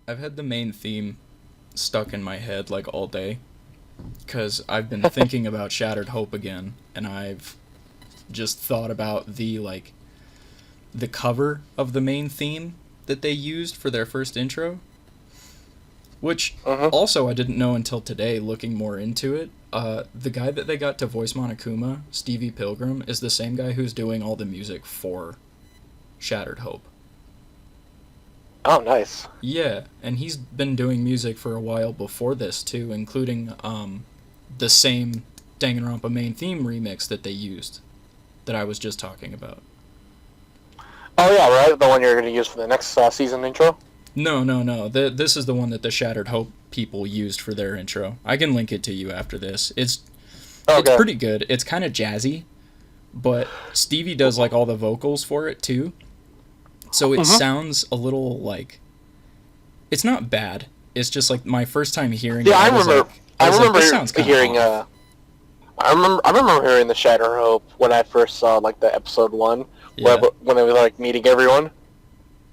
I've had the main theme stuck in my head like all day because I've been thinking about Shattered Hope again, and I've just thought about the cover of the main theme that they used for their first intro, which also I didn't know until today looking more into it. The guy that they got to voice Monokuma, Stevie Pilgrim, is the same guy who's doing all the music for Shattered Hope. Oh, nice. Yeah, and he's been doing music for a while before this too, including the same Danganronpa main theme remix that they used, that I was just talking about. Oh yeah, right. The one you're going to use for the next season intro. No. This is the one that the Shattered Hope people used for their intro. I can link it to you after this. It's pretty good. It's kind of jazzy, but Stevie does like all the vocals for it too. So it sounds a little like, it's not bad. It's just like my first time hearing it. I remember hearing. Off. I remember hearing the Shatter Hope when I first saw like the episode 1, when they were like meeting everyone.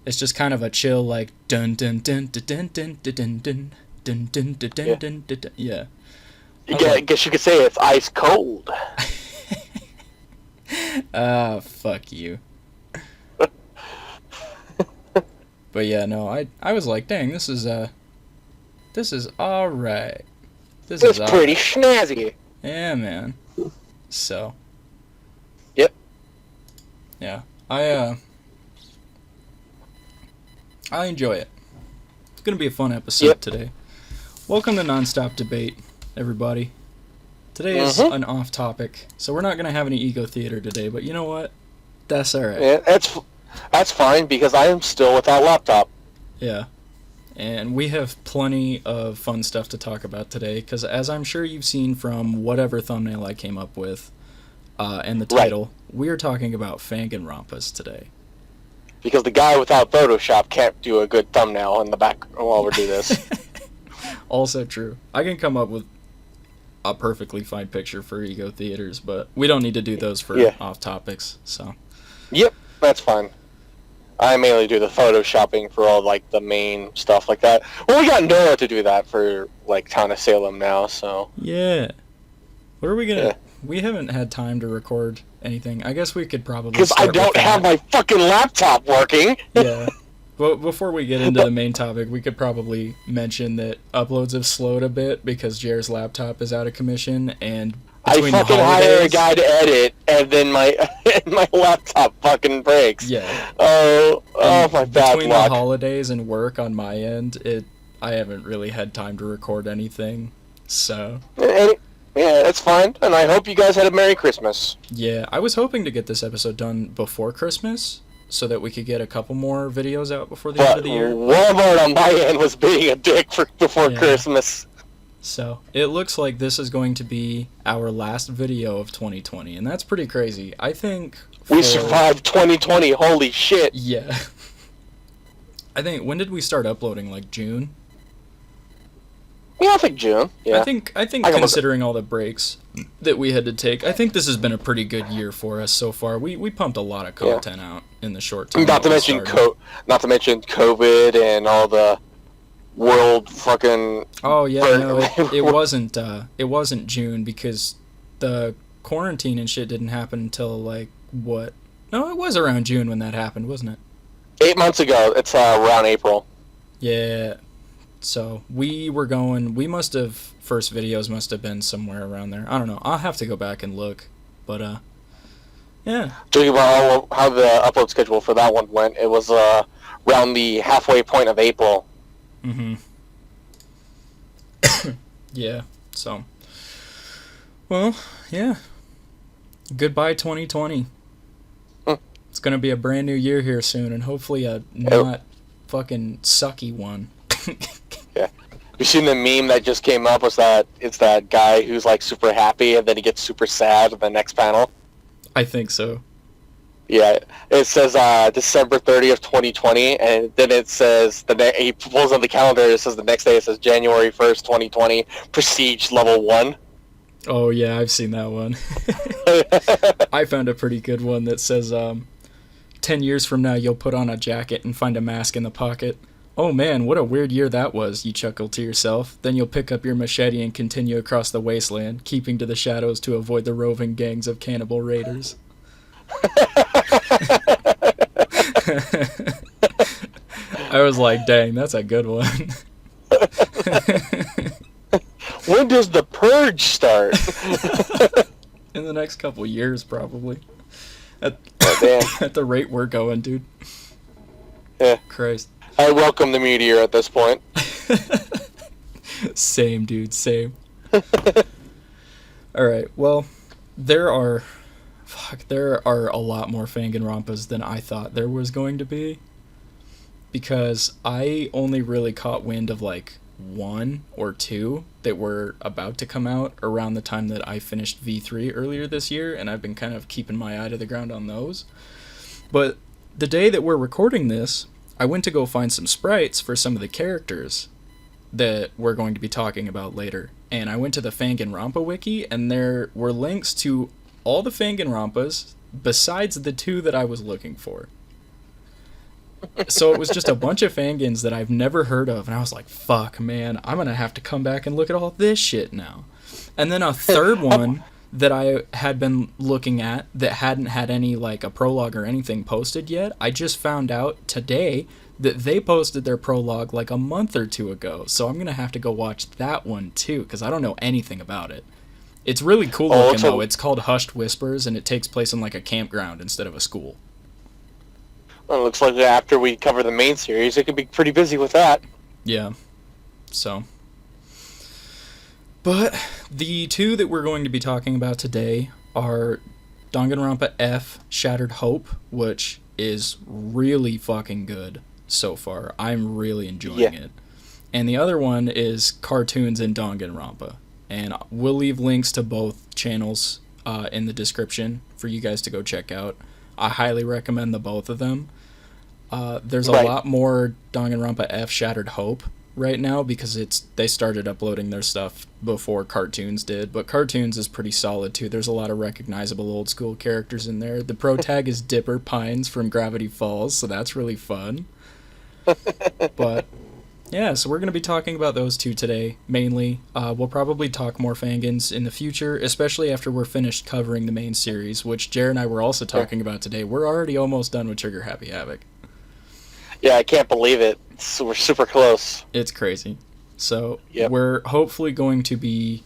It's just kind of a chill like dun dun dun dun dun dun dun dun dun dun dun dun dun dun. Yeah. I guess you could say it's ice cold. Fuck you. But yeah, no, I was like, dang, this is alright. This is pretty snazzy. Yeah, man. So. Yep. Yeah. I enjoy it. It's gonna be a fun episode today. Welcome to Nonstop Debate, everybody. Today is an off topic, so we're not gonna have any ego theater today, but you know what? That's alright. Yeah, that's fine, because I am still without laptop. Yeah. And we have plenty of fun stuff to talk about today, because as I'm sure you've seen from whatever thumbnail I came up with, and the title, we are talking about Fanganronpas today. Because the guy without Photoshop can't do a good thumbnail in the back while we do this. Also true. I can come up with a perfectly fine picture for ego theaters, but we don't need to do those for off topics, so. Yep, that's fine. I mainly do the photoshopping for all like the main stuff like that. Well, we got Noah to do that for like Town of Salem now, so. Yeah. What are we gonna? Yeah. We haven't had time to record anything. I guess we could probably. Because I don't have my fucking laptop working. Yeah. But before we get into the main topic, we could probably mention that uploads have slowed a bit because Jared's laptop is out of commission, and I fucking hire a guy to edit, and then my laptop fucking breaks. Yeah. Oh, my bad luck. Between the holidays and work on my end, I haven't really had time to record anything, so. Yeah, that's fine, and I hope you guys had a Merry Christmas. Yeah, I was hoping to get this episode done before Christmas, so that we could get a couple more videos out before the end of the year. Walmart on my end was being a dick before Christmas. So, it looks like this is going to be our last video of 2020, and that's pretty crazy. I think... We survived 2020, holy shit. Yeah. I think, when did we start uploading? Like, June? Yeah, I think June. Yeah. I think considering all the breaks that we had to take, I think this has been a pretty good year for us so far. We pumped a lot of content out in the short time. Not to mention COVID and all the world fucking. Oh yeah, no, it wasn't June because the quarantine and shit didn't happen until like what? No, it was around June when that happened, wasn't it? 8 months ago. It's around April. Yeah. So we first videos must have been somewhere around there. I don't know. I'll have to go back and look. But, yeah. Talking about how the upload schedule for that one went, it was around the halfway point of April. Mm-hmm. Yeah, so. Well, yeah. Goodbye 2020. It's going to be a brand new year here soon, and hopefully a not fucking sucky one. Yeah. You seen the meme that just came up? Was that it's that guy who's like super happy and then he gets super sad in the next panel? I think so. Yeah, it says December 30th, 2020, and then it says he pulls on the calendar. It says the next day. It says January 1st, 2020, Prestige Level 1. Oh yeah, I've seen that one. I found a pretty good one that says 10 years from now you'll put on a jacket and find a mask in the pocket. Oh man, what a weird year that was, you chuckle to yourself. Then you'll pick up your machete and continue across the wasteland, keeping to the shadows to avoid the roving gangs of cannibal raiders. I was like, dang, that's a good one. When does the purge start? In the next couple years, probably. At, Oh, damn. at the rate we're going, dude. Yeah. Christ. I welcome the meteor at this point. Same, dude, same. Alright, well, there are a lot more Fanganronpas than I thought there was going to be. Because I only really caught wind of like one or two that were about to come out around the time that I finished V3 earlier this year, and I've been kind of keeping my eye to the ground on those. But the day that we're recording this, I went to go find some sprites for some of the characters that we're going to be talking about later. And I went to the Fanganronpa wiki, and there were links to all the Fanganronpas besides the two that I was looking for. So it was just a bunch of Fangans that I've never heard of, and I was like, fuck, man, I'm gonna have to come back and look at all this shit now. And then a third one that I had been looking at that hadn't had any, like, a prologue or anything posted yet, I just found out today that they posted their prologue like a month or two ago, so I'm gonna have to go watch that one too, because I don't know anything about it. It's really cool looking, though. It's called Hushed Whispers, and it takes place in, like, a campground instead of a school. Well, it looks like after we cover the main series, it could be pretty busy with that. Yeah. So. But the two that we're going to be talking about today are Danganronpa F Shattered Hope, which is really fucking good so far. I'm really enjoying it. And the other one is Cartoons in Danganronpa. And we'll leave links to both channels in the description for you guys to go check out. I highly recommend the both of them. There's a lot more Danganronpa F Shattered Hope right now because they started uploading their stuff before Cartoons did, but Cartoons is pretty solid too. There's a lot of recognizable old school characters in there. The pro tag is Dipper Pines from Gravity Falls, so that's really fun. But yeah, so we're going to be talking about those two today, mainly. We'll probably talk more Fangans in the future, especially after we're finished covering the main series, which Jared and I were also talking about today. We're already almost done with Trigger Happy Havoc. Yeah, I can't believe it. We're super close. It's crazy. So we're hopefully going to be...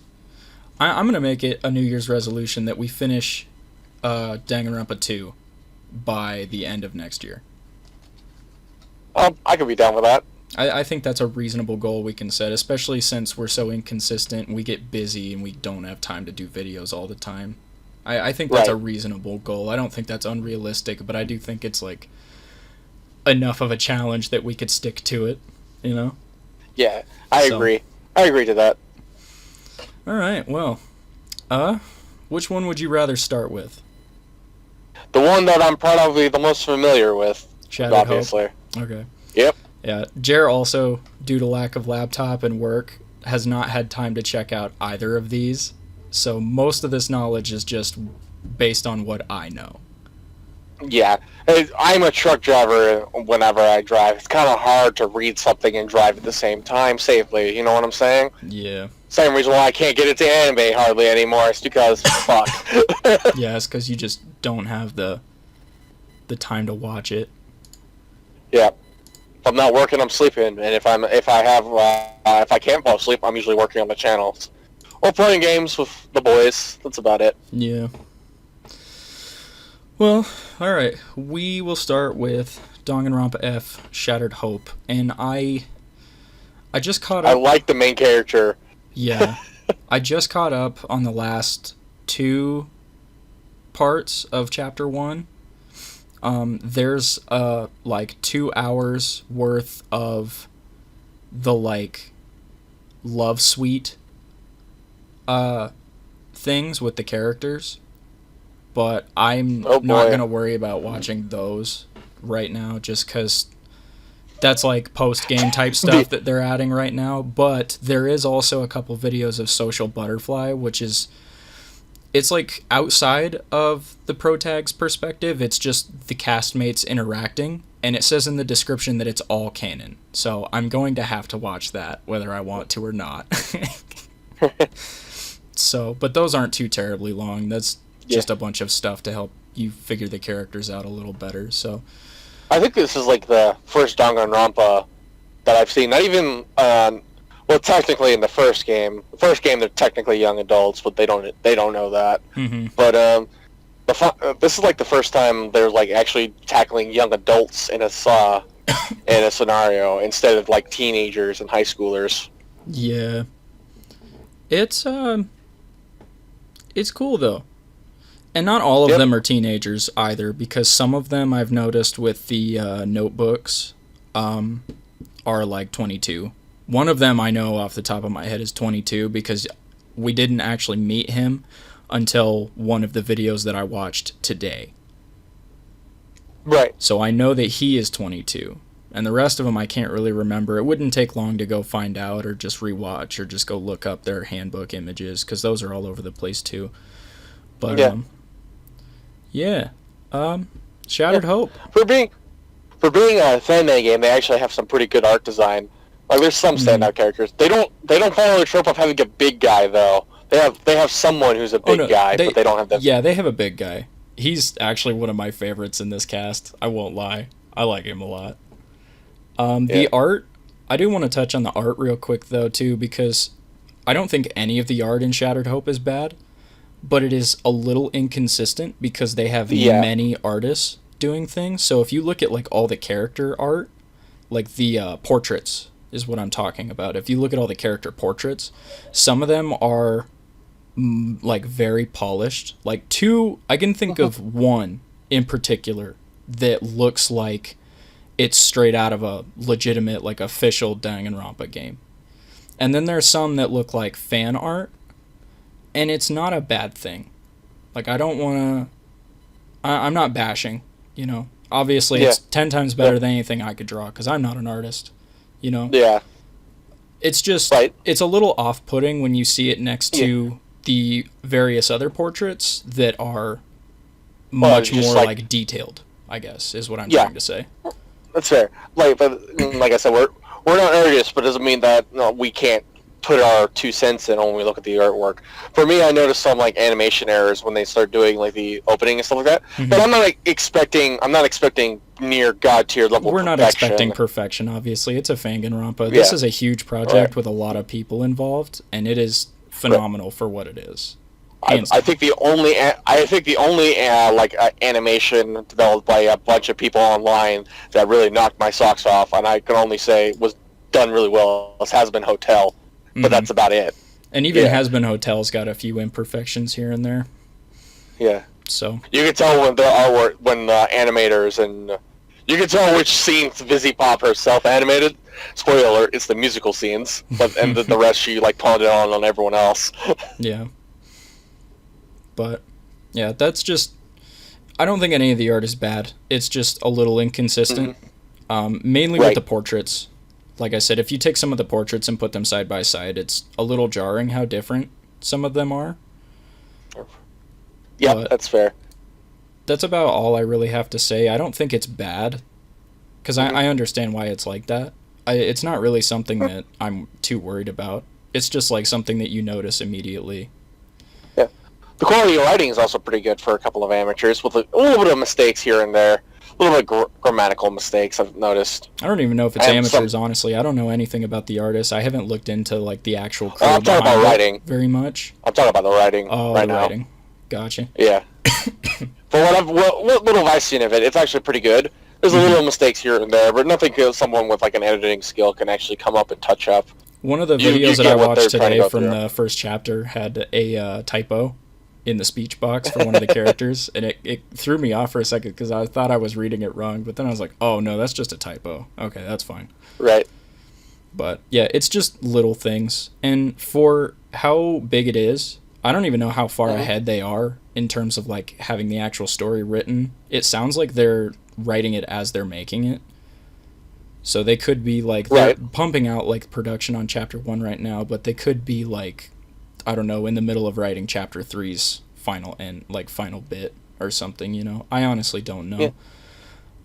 I'm going to make it a New Year's resolution that we finish Danganronpa 2 by the end of next year. I could be down with that. I think that's a reasonable goal we can set, especially since we're so inconsistent and we get busy and we don't have time to do videos all the time. I think that's a reasonable goal. I don't think that's unrealistic, but I do think it's like enough of a challenge that we could stick to it, you know? Yeah, I agree. I agree to that. All right, well, which one would you rather start with? The one that I'm probably the most familiar with, Shattered obviously. Hope? Okay. Yep. Yeah, Jer also, due to lack of laptop and work, has not had time to check out either of these, so most of this knowledge is just based on what I know. Yeah, I'm a truck driver whenever I drive. It's kind of hard to read something and drive at the same time safely, you know what I'm saying? Yeah. Same reason why I can't get into anime hardly anymore. It's because, fuck. Yeah, it's because you just don't have the time to watch it. Yeah. If I'm not working, I'm sleeping, and if I can't fall asleep, I'm usually working on the channels. Or playing games with the boys. That's about it. Yeah. Well, alright. We will start with Danganronpa F Shattered Hope. And I just caught up... I like the main character. Yeah. I just caught up on the last 2 parts of Chapter 1. There's, like, 2 hours worth of the, like, love suite, things with the characters. But I'm not going to worry about watching those right now just because that's like post-game type stuff that they're adding right now. But there is also a couple videos of Social Butterfly, which is... It's like outside of the pro tag's perspective. It's just the castmates interacting. and it says in the description that it's all canon. So I'm going to have to watch that, whether I want to or not. So, but those aren't too terribly long. That's just a bunch of stuff to help you figure the characters out a little better. So, I think this is like the first Danganronpa that I've seen. Not even, well, technically in the first game. The first game, they're technically young adults, but they don't know that. mm-hmm. But this is like the first time they're like actually tackling young adults in a scenario instead of like teenagers and high schoolers. Yeah, it's cool though, and not all of them are teenagers either, because some of them I've noticed with the notebooks are like 22. One of them I know off the top of my head is 22 because we didn't actually meet him until one of the videos that I watched today. Right. So I know that he is 22. And the rest of them I can't really remember. It wouldn't take long to go find out or just rewatch or just go look up their handbook images, because those are all over the place too. But Shattered Hope. For being a fan game, they actually have some pretty good art design. Like there's some standout characters. They don't follow the trope of having a big guy though. They have someone who's a big guy, but they don't have that. Yeah, they have a big guy. He's actually one of my favorites in this cast. I won't lie. I like him a lot. The art, I do want to touch on the art real quick though too, because I don't think any of the art in Shattered Hope is bad, but it is a little inconsistent because they have many artists doing things. So if you look at like all the character art, like the portraits is what I'm talking about. If you look at all the character portraits, some of them are like very polished. Like I can think of one in particular that looks like it's straight out of a legitimate, like, official Danganronpa game. And then there's some that look like fan art, and it's not a bad thing. Like, I don't want to... I'm not bashing, you know. Obviously, it's 10 times better than anything I could draw, because I'm not an artist, you know. Yeah. It's just... It's a little off-putting when you see it next to the various other portraits that are much more, like, detailed, I guess, is what I'm trying to say. That's fair. Like I said, we're not artists, but it doesn't mean that we can't put our 2 cents in when we look at the artwork. For me, I noticed some like animation errors when they start doing like the opening and stuff like that. Mm-hmm. But I'm not expecting near god tier level. We're not expecting perfection. Obviously, it's a Fanganronpa. This is a huge project with a lot of people involved, and it is phenomenal for what it is. I think the only animation developed by a bunch of people online that really knocked my socks off, and I can only say was done really well, has been Hotel, but that's about it. And even Has Been Hotel's got a few imperfections here and there. Yeah. So you can tell when there are animators, and you can tell which scenes Vizzy Pop herself animated. Spoiler alert: it's the musical scenes, and the rest she like pawned it on everyone else. Yeah. But, yeah, that's just... I don't think any of the art is bad. It's just a little inconsistent. Mainly with the portraits. Like I said, if you take some of the portraits and put them side by side, it's a little jarring how different some of them are. Yeah, that's fair. That's about all I really have to say. I don't think it's bad, because I understand why it's like that. It's not really something that I'm too worried about. It's just like something that you notice immediately. The quality of writing is also pretty good for a couple of amateurs, with a little bit of mistakes here and there. A little bit of grammatical mistakes I've noticed. I don't even know if it's amateurs, honestly. I don't know anything about the artists. I haven't looked into like the actual crew I'm talking about writing very much. I'm talking about the writing writing. now. Gotcha. Yeah. For what little I've seen of it, it's actually pretty good. There's a little mistakes here and there, but nothing someone with like an editing skill can actually come up and touch up. One of the videos that I watched today from the first chapter had a typo in the speech box for one of the characters, and it threw me off for a second because I thought I was reading it wrong, but then I was like, oh no, that's just a typo. Okay, that's fine. Right. But yeah, it's just little things, and for how big it is, I don't even know how far ahead they are in terms of like having the actual story written. It sounds like they're writing it as they're making it. So they could be like, they're pumping out like production on chapter 1 right now, but they could be like, I don't know, in the middle of writing chapter 3's final bit or something, you know. I honestly don't know.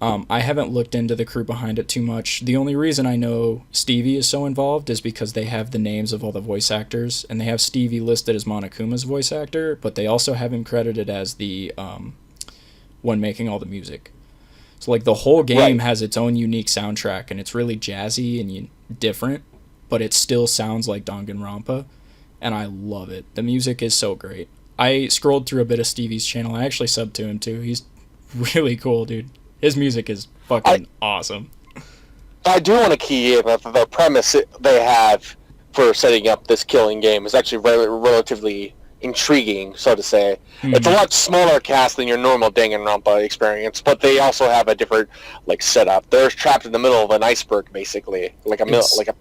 I haven't looked into the crew behind it too much. The only reason I know Stevie is so involved is because they have the names of all the voice actors, and they have Stevie listed as Monokuma's voice actor, but they also have him credited as the one making all the music. So like the whole game has its own unique soundtrack, and it's really jazzy and different, but it still sounds like Danganronpa, and I love it. The music is so great. I scrolled through a bit of Stevie's channel. I actually subbed to him too. He's really cool, dude. His music is fucking awesome. I do want to key in that the premise they have for setting up this killing game is actually relatively intriguing, so to say. Mm-hmm. It's a lot smaller cast than your normal Danganronpa experience, but they also have a different like setup. They're trapped in the middle of an iceberg, basically, like a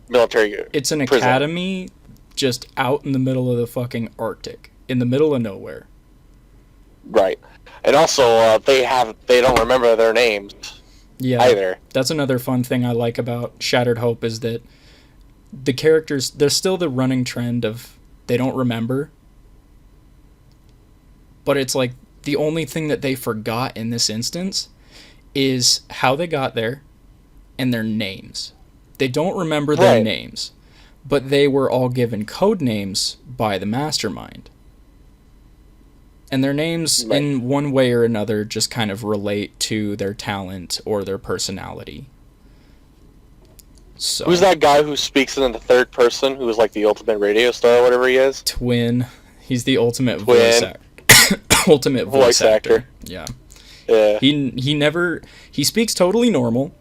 military. It's an prison. academy just out in the middle of the fucking Arctic, in the middle of nowhere. Right. And also, they don't remember their names either. That's another fun thing I like about Shattered Hope is that the characters, there's still the running trend of they don't remember, but it's like the only thing that they forgot in this instance is how they got there and their names. They don't remember their names, but they were all given code names by the mastermind. And their names, in one way or another, just kind of relate to their talent or their personality. So, who's that guy who speaks in the third person, who is like the ultimate radio star or whatever he is? Twin. He's the ultimate voice actor. Ultimate voice actor. Yeah. He speaks totally normal.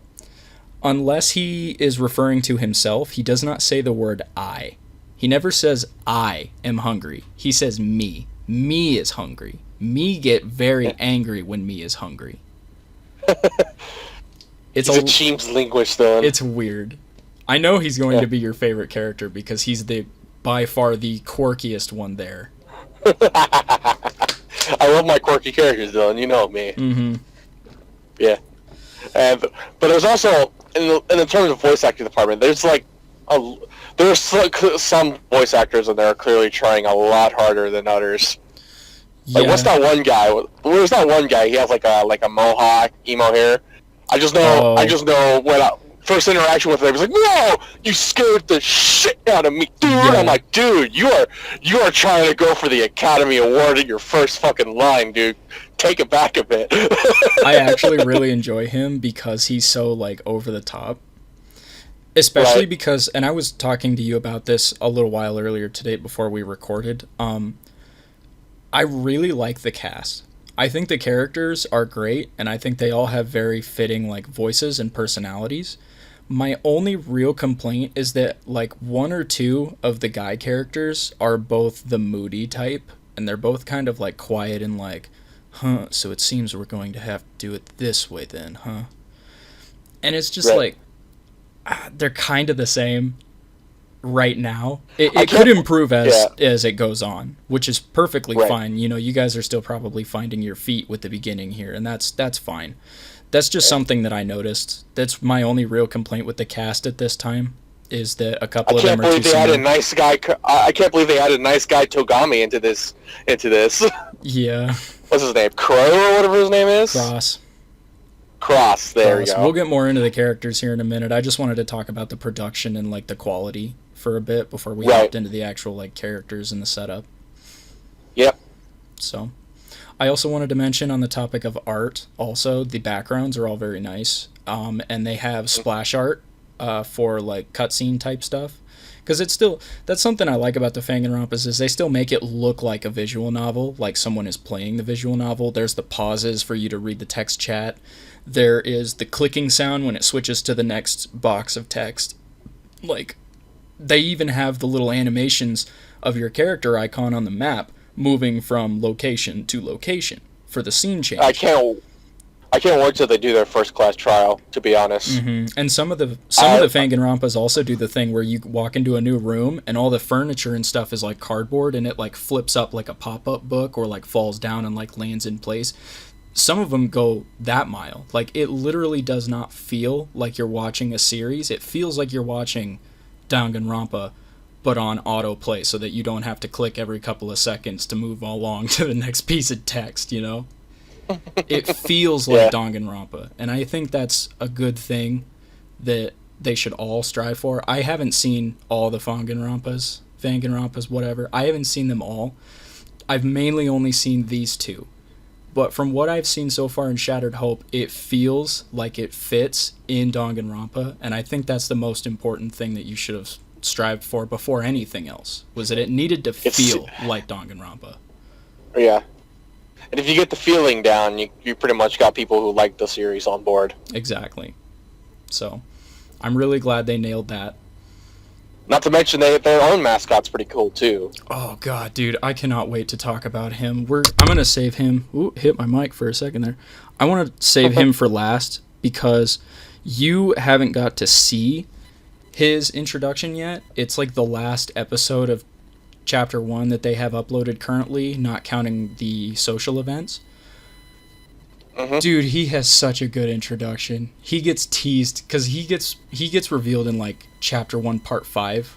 Unless he is referring to himself, he does not say the word I. He never says, I am hungry. He says me. Me is hungry. Me get very angry when me is hungry. He's a Cheem's linguist, though. It's weird. I know he's going to be your favorite character because he's by far the quirkiest one there. I love my quirky characters, Dylan. You know me. Mm-hmm. Yeah. But there's also, in the terms of voice acting department, there's like there's some voice actors in there are clearly trying a lot harder than others. Like, what's that one guy? Where's that one guy? He has like a mohawk, emo hair. I just know when first interaction with him, he's like, "No, you scared the shit out of me, dude." Yeah. I'm like, "Dude, you are trying to go for the Academy Award in your first fucking line, dude. Take it back a bit." I actually really enjoy him because he's so like over the top. Especially because, and I was talking to you about this a little while earlier today before we recorded, I really like the cast. I think the characters are great, and I think they all have very fitting like voices and personalities. My only real complaint is that like one or two of the guy characters are both the moody type, and they're both kind of like quiet and like, so it seems we're going to have to do it this way then, huh? And it's just like, they're kind of the same right now. It could improve as it goes on, which is perfectly fine. You know, you guys are still probably finding your feet with the beginning here, and that's fine. That's just something that I noticed. That's my only real complaint with the cast at this time, is that a couple of them are too similar. I can't believe they added nice guy Togami into this. Yeah. What's his name? Crow or whatever his name is? Cross, there you go. We'll get more into the characters here in a minute. I just wanted to talk about the production and like the quality for a bit before we hopped into the actual like characters and the setup. Yep. So, I also wanted to mention on the topic of art, also the backgrounds are all very nice, and they have splash art for like cutscene type stuff. Because that's something I like about the Fanganronpas is they still make it look like a visual novel, like someone is playing the visual novel. There's the pauses for you to read the text chat. There is the clicking sound when it switches to the next box of text. Like, they even have the little animations of your character icon on the map moving from location to location for the scene change. I can't wait till they do their first class trial, to be honest. Mm-hmm. And some of the Fanganronpas also do the thing where you walk into a new room and all the furniture and stuff is like cardboard and it like flips up like a pop-up book or like falls down and like lands in place. Some of them go that mile. Like, it literally does not feel like you're watching a series. It feels like you're watching Danganronpa, but on autoplay so that you don't have to click every couple of seconds to move along to the next piece of text, you know? It feels like Danganronpa, and I think that's a good thing that they should all strive for. I haven't seen all the Fanganronpas, whatever. I haven't seen them all. I've mainly only seen these two. But from what I've seen so far in Shattered Hope, it feels like it fits in Danganronpa, and I think that's the most important thing that you should have strived for before anything else, was that it needed to feel like Danganronpa. Yeah. And if you get the feeling down, you pretty much got people who like the series on board. Exactly. So, I'm really glad they nailed that. Not to mention their own mascot's pretty cool too. Oh god, dude, I cannot wait to talk about him. I'm gonna save him. Ooh, hit my mic for a second there. I want to save him for last because you haven't got to see his introduction yet. It's like the last episode of Chapter 1 that they have uploaded currently, not counting the social events. Dude, he has such a good introduction. He gets teased because he gets revealed in like Chapter 1 Part 5,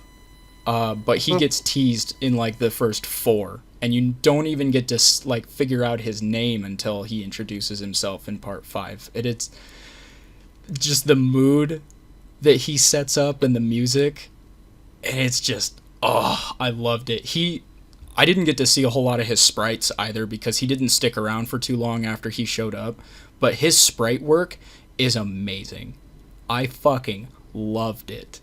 but he gets teased in like the first 4, and you don't even get to like figure out his name until he introduces himself in Part 5. And it's just the mood that he sets up and the music, and it's just, oh, I loved it. I didn't get to see a whole lot of his sprites either because he didn't stick around for too long after he showed up. But his sprite work is amazing. I fucking loved it.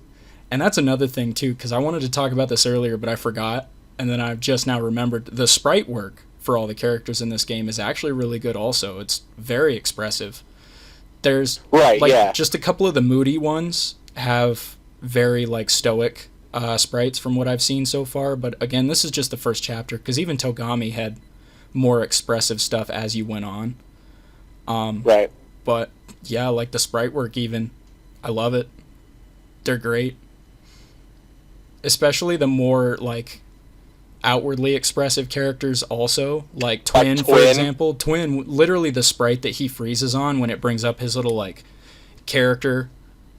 And that's another thing too, because I wanted to talk about this earlier, but I forgot. And then I've just now remembered the sprite work for all the characters in this game is actually really good also. It's very expressive. There's just a couple of the moody ones have very like stoic sprites from what I've seen so far, but again, this is just the first chapter because even Togami had more expressive stuff as you went on. But yeah, like the sprite work even, I love it. They're great. Especially the more like outwardly expressive characters also, like Twin, for example. Twin, literally the sprite that he freezes on when it brings up his little like character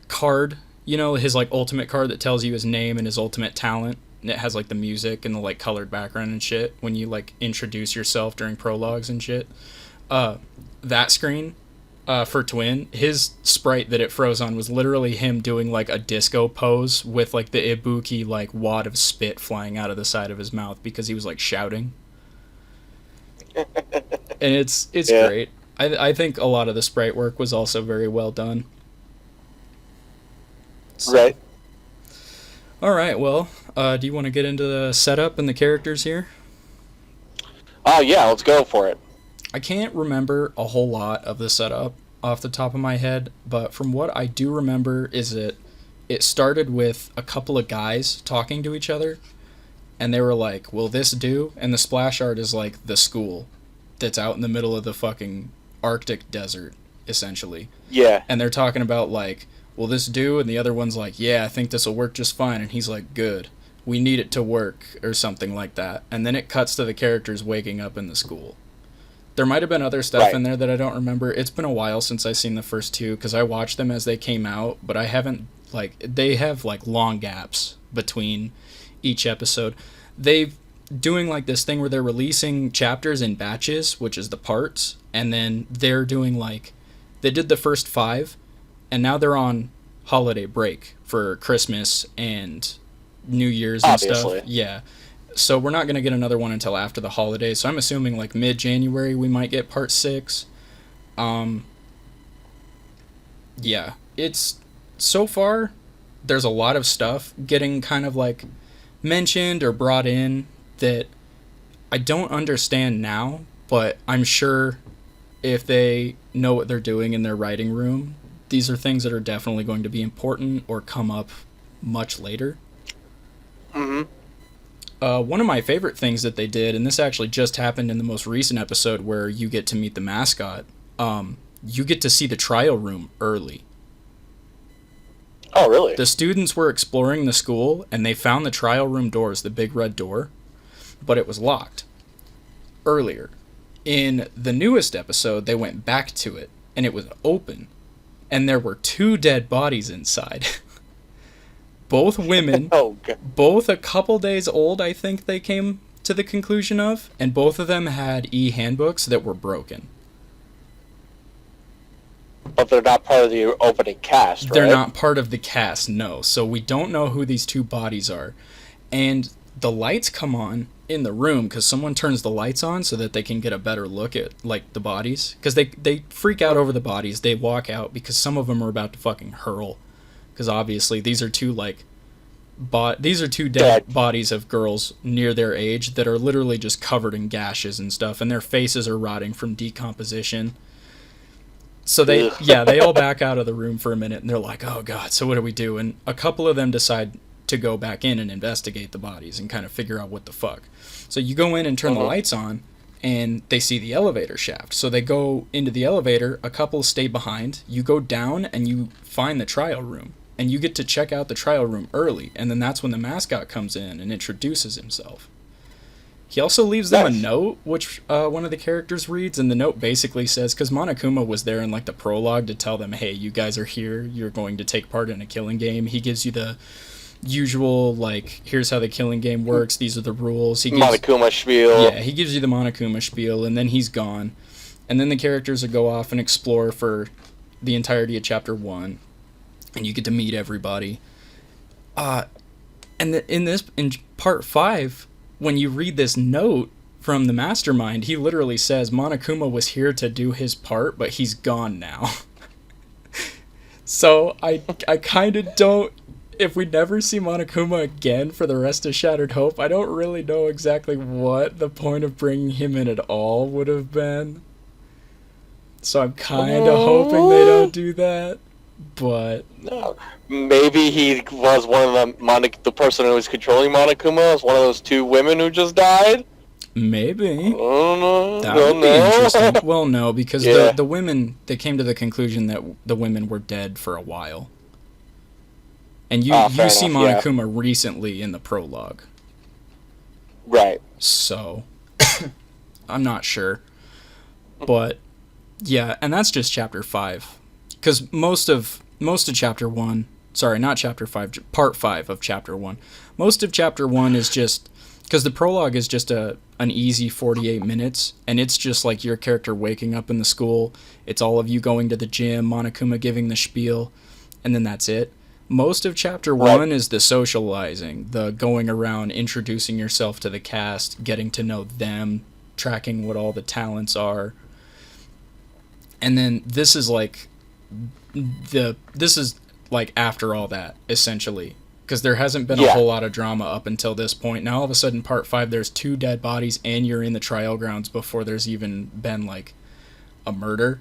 card, you know, his like ultimate card that tells you his name and his ultimate talent, and it has like the music and the like colored background and shit when you like introduce yourself during prologues and shit. That screen for Twin, his sprite that it froze on was literally him doing like a disco pose with like the Ibuki like wad of spit flying out of the side of his mouth because he was like shouting. And it's great. I think a lot of the sprite work was also very well done. So. Right. All right. Well, do you want to get into the setup and the characters here? Yeah. Let's go for it. I can't remember a whole lot of the setup off the top of my head, but from what I do remember is it started with a couple of guys talking to each other, and they were like, "Will this do?" And the splash art is like the school that's out in the middle of the fucking Arctic desert, essentially. Yeah. And they're talking about like, "Will this do?" And the other one's like, "Yeah, I think this will work just fine." And he's like, "Good. We need it to work," or something like that. And then it cuts to the characters waking up in the school. There might have been other stuff in there that I don't remember. It's been a while since I've seen the first two, because I watched them as they came out, but I haven't, like, they have, like, long gaps between each episode. They've doing, like, this thing where they're releasing chapters in batches, which is the parts, and then they're doing, like, they did the first 5, and now they're on holiday break for Christmas and New Year's and stuff. Yeah. So we're not going to get another one until after the holidays. So I'm assuming like mid-January we might get part 6. Yeah, it's so far there's a lot of stuff getting kind of like mentioned or brought in that I don't understand now, but I'm sure if they know what they're doing in their writing room, these are things that are definitely going to be important or come up much later. One of my favorite things that they did, and this actually just happened in the most recent episode where you get to meet the mascot, you get to see the trial room early. Oh, really? The students were exploring the school, and they found the trial room doors, the big red door, but it was locked earlier. In the newest episode, they went back to it, and it was open, and there were 2 dead bodies inside. Both women, both a couple days old, I think they came to the conclusion of, and both of them had e-handbooks that were broken. But they're not part of the opening cast, right? They're not part of the cast, no. So we don't know who these two bodies are. And the lights come on in the room because someone turns the lights on so that they can get a better look at, like, the bodies. Because they freak out over the bodies. They walk out because some of them are about to fucking hurl. Because obviously these are two, like, these are two dead bodies of girls near their age that are literally just covered in gashes and stuff. And their faces are rotting from decomposition. So they all back out of the room for a minute, and they're like, oh, God, so what do we do? And a couple of them decide to go back in and investigate the bodies and kind of figure out what the fuck. So you go in and turn the lights on, and they see the elevator shaft. So they go into the elevator, a couple stay behind, you go down, and you find the trial room. And you get to check out the trial room early, and then that's when the mascot comes in and introduces himself. He also leaves them a note, which one of the characters reads, and the note basically says, because Monokuma was there in, like, the prologue to tell them, hey, you guys are here, you're going to take part in a killing game. He gives you the usual, like, here's how the killing game works, these are the rules. Monokuma spiel. Yeah, he gives you the Monokuma spiel, and then he's gone. And then the characters will go off and explore for the entirety of Chapter 1, and you get to meet everybody. And in Part 5... when you read this note from the mastermind, he literally says Monokuma was here to do his part, but he's gone now. So I kind of don't... If we never see Monokuma again for the rest of Shattered Hope, I don't really know exactly what the point of bringing him in at all would have been. So I'm kind of hoping they don't do that. But no, maybe he was one of the person who was controlling Monokuma was one of those two women who just died. Maybe. Oh, no, that would be interesting. Well, no, because the women, they came to the conclusion that the women were dead for a while. And you see Monokuma recently in the prologue. Right. So I'm not sure. But yeah, and that's just Chapter 5. Because most of Chapter 1, sorry, not Chapter 5, Part 5 of Chapter 1. Most of Chapter 1 is just, because the prologue is just an easy 48 minutes, and it's just like your character waking up in the school, it's all of you going to the gym, Monokuma giving the spiel, and then that's it. Most of Chapter 1 is the socializing, the going around, introducing yourself to the cast, getting to know them, tracking what all the talents are. And then this is like... this is like after all that, essentially, because there hasn't been a whole lot of drama up until this point. Now all of a sudden Part 5 there's two dead bodies and you're in the trial grounds before there's even been like a murder.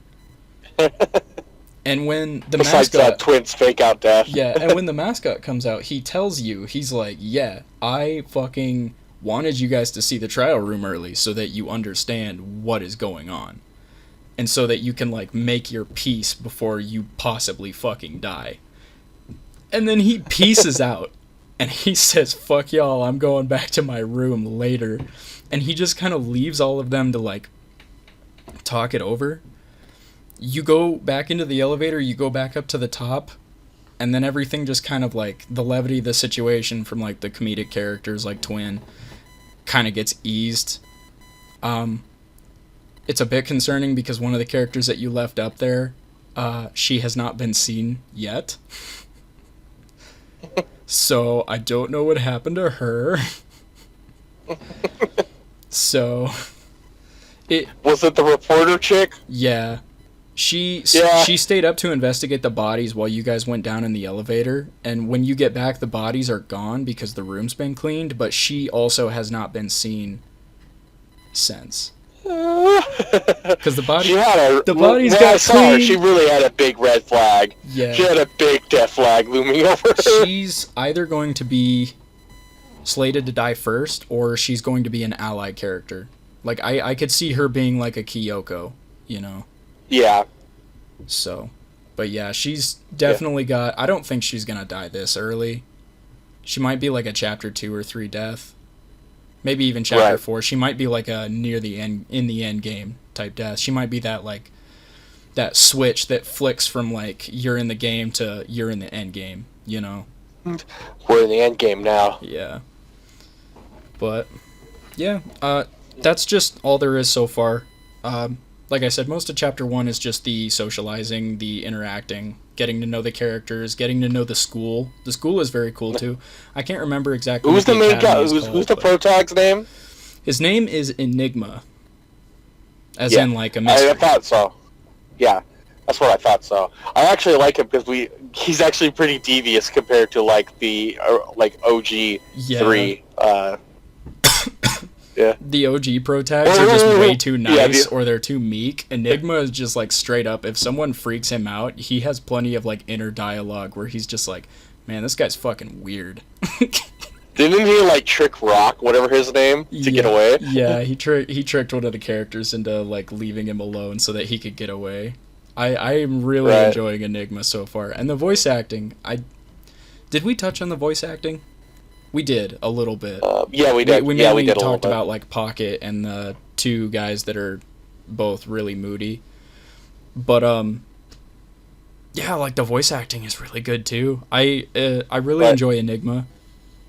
And when the besides mascot that twins fake out death, and when the mascot comes out, he tells you, he's like, yeah, I fucking wanted you guys to see the trial room early so that you understand what is going on. And so that you can, like, make your peace before you possibly fucking die. And then he pieces out. And he says, fuck y'all, I'm going back to my room later. And he just kind of leaves all of them to, like, talk it over. You go back into the elevator, you go back up to the top. And then everything just kind of, like, the levity of the situation from, like, the comedic characters, like Twin, kind of gets eased. It's a bit concerning because one of the characters that you left up there, she has not been seen yet. So I don't know what happened to her. So was it the reporter chick? Yeah. She stayed up to investigate the bodies while you guys went down in the elevator, and when you get back the bodies are gone because the room's been cleaned, but she also has not been seen since. Because the bodies got cleaned. She really had a big red flag. Yeah. She had a big death flag looming over her. She's either going to be slated to die first, or she's going to be an ally character. Like, I could see her being like a Kyoko, you know? Yeah. So, but yeah, she's definitely got... I don't think she's gonna die this early. She might be like a Chapter 2 or 3 death. Maybe even Chapter 4. She might be like a near the end, in the end game type death. She might be that, like, that switch that flicks from, like, you're in the game to you're in the end game, you know? We're in the end game now. Yeah. But, yeah, that's just all there is so far. like I said, most of chapter 1 is just the socializing, the interacting, getting to know the characters, getting to know the school. The school is very cool too. I can't remember exactly Who's what the main guy? academy is Who's called, the protag's name? his name is Enigma. As in, like, a mystery. I thought so. Yeah, that's what I thought so. I actually like him because he's actually pretty devious compared to, like, the, OG 3. Yeah. The OG protags are just way too nice, or they're too meek. Enigma is just, like, straight up. If someone freaks him out, he has plenty of, like, inner dialogue where he's just like, man, this guy's fucking weird. Didn't he, like, trick Rock, whatever his name, to get away? Yeah, he tricked one of the characters into, like, leaving him alone so that he could get away. I'm really enjoying Enigma so far. And the voice acting, did we touch on the voice acting? We did, a little bit. Yeah, we did. We mainly talked about, like, Pocket and the two guys that are both really moody. But, yeah, like, the voice acting is really good, too. I really enjoy Enigma.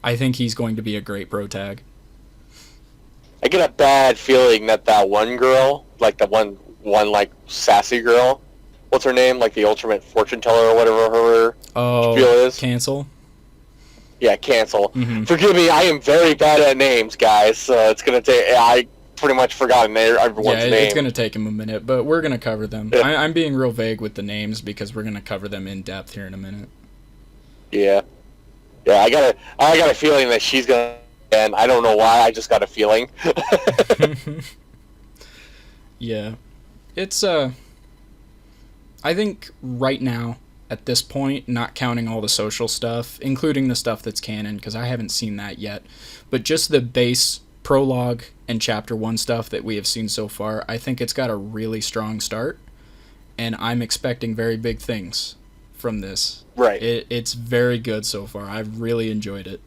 I think he's going to be a great protag. I get a bad feeling that one girl, like the one like sassy girl, what's her name? Like the ultimate fortune teller or whatever her spiel is. Cancel. Yeah, Cancel. Mm-hmm. Forgive me, I am very bad at names, guys. So it's gonna take. I pretty much forgotten everyone's name. It's gonna take him a minute, but we're gonna cover them. Yeah. I'm being real vague with the names because we're gonna cover them in depth here in a minute. Yeah. Yeah, I got a feeling that she's gonna, and I don't know why. I just got a feeling. Yeah, it's I think right now at this point, not counting all the social stuff, including the stuff that's canon because I haven't seen that yet, but just the base prologue and chapter 1 stuff that we have seen so far, I think it's got a really strong start, and I'm expecting very big things from this. Right. It's very good so far. I've really enjoyed it.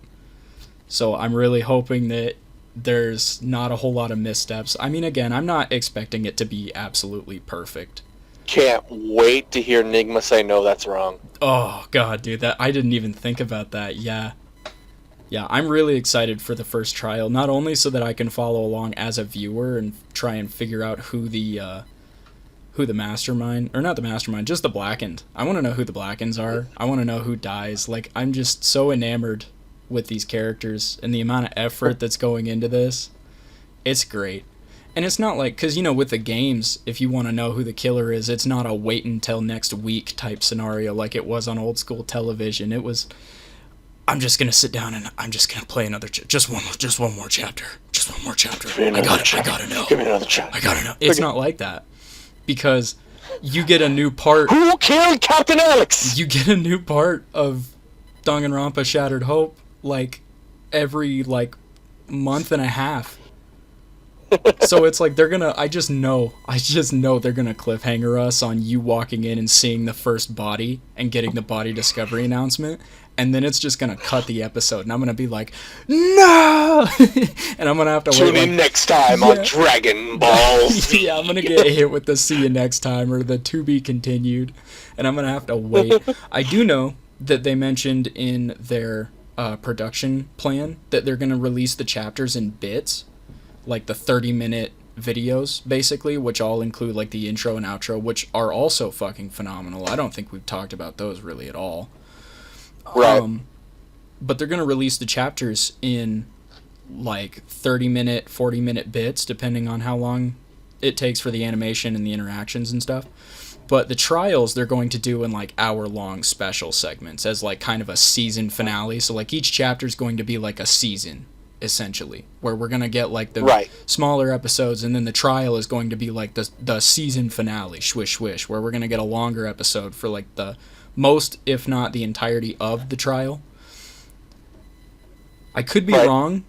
So I'm really hoping that there's not a whole lot of missteps. I mean, again, I'm not expecting it to be absolutely perfect. Can't wait to hear Enigma say, no, that's wrong. Oh, God, dude, I didn't even think about that. Yeah. Yeah, I'm really excited for the first trial, not only so that I can follow along as a viewer and try and figure out who the mastermind, or not the mastermind, just the Blackened. I want to know who the Blackens are. I want to know who dies. Like, I'm just so enamored with these characters and the amount of effort that's going into this. It's great. And it's not like, because, with the games, if you want to know who the killer is, it's not a wait until next week type scenario like it was on old school television. It was, I'm just going to sit down and I'm just going to play another, just one more chapter. Just one more chapter. I gotta know. Give me another chapter. I gotta know. It's not like that. Because you get a new part. Who killed Captain Alex? You get a new part of Danganronpa Shattered Hope, like, every, like, month and a half. So it's like I just know they're gonna cliffhanger us on you walking in and seeing the first body and getting the body discovery announcement, and then it's just gonna cut the episode, and I'm gonna be like, no, and I'm gonna have to tune in next time on Dragon Balls. Yeah, I'm gonna get hit with the see you next time or the to be continued, and I'm gonna have to wait. I do know that they mentioned in their production plan that they're gonna release the chapters in bits, like the 30-minute videos, basically, which all include, like, the intro and outro, which are also fucking phenomenal. I don't think we've talked about those really at all. Right. But they're going to release the chapters in, like, 30-minute, 40-minute bits, depending on how long it takes for the animation and the interactions and stuff. But the trials they're going to do in, like, hour-long special segments as, like, kind of a season finale. So, like, each chapter is going to be, like, a season, essentially, where we're going to get, like, the smaller episodes, and then the trial is going to be, like, the season finale, swish swish, where we're going to get a longer episode for, like, the most, if not the entirety of the trial. I could be wrong,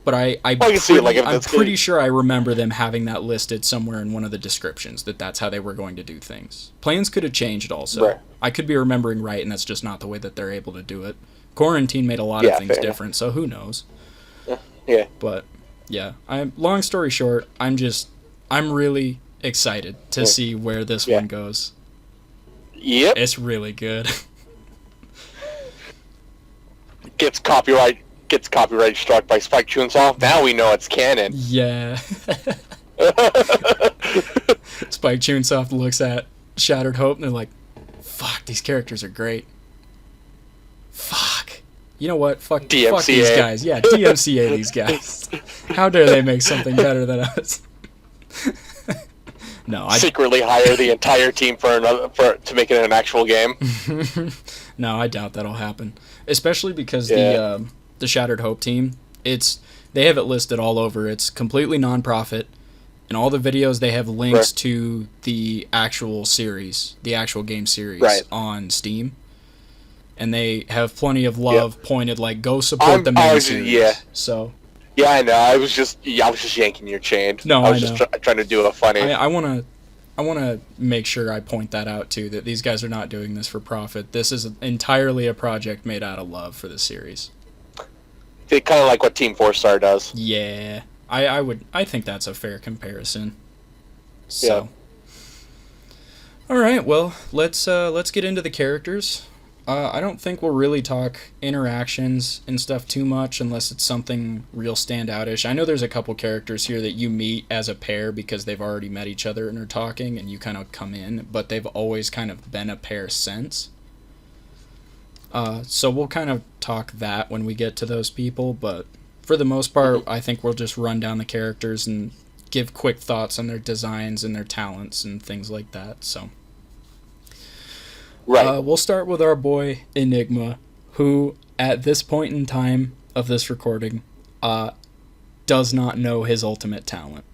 but I'm pretty sure I remember them having that listed somewhere in one of the descriptions, that's how they were going to do things. Plans could have changed also. Right. I could be remembering right, and that's just not the way that they're able to do it. Quarantine made a lot of things different, so who knows? Yeah. But, yeah. Long story short, I'm really excited to see where this one goes. Yep. It's really good. Gets copyright struck by Spike Chunsoft. Now we know it's canon. Yeah. Spike Chunsoft looks at Shattered Hope and they're like, fuck, these characters are great. Fuck. You know what? Fuck these guys. Yeah, DMCA these guys. How dare they make something better than us? No, I secretly hire the entire team to make it an actual game. No, I doubt that'll happen. Especially because the Shattered Hope team, they have it listed all over. It's completely non-profit. In all the videos, they have links to the actual series, the actual game series on Steam. And they have plenty of love pointed, like, go support the main series. Yeah. So. Yeah, I know. I was just yanking your chain. No, I was just trying to do a funny. I wanna make sure I point that out too. That these guys are not doing this for profit. This is entirely a project made out of love for the series. They kind of like what Team 4-Star does. Yeah. I think that's a fair comparison. So, all right, well, let's get into the characters. I don't think we'll really talk interactions and stuff too much unless it's something real standoutish. I know there's a couple characters here that you meet as a pair because they've already met each other and are talking, and you kind of come in, but they've always kind of been a pair since. So we'll kind of talk that when we get to those people, but for the most part, I think we'll just run down the characters and give quick thoughts on their designs and their talents and things like that. So, we'll start with our boy Enigma, who at this point in time of this recording, does not know his ultimate talent.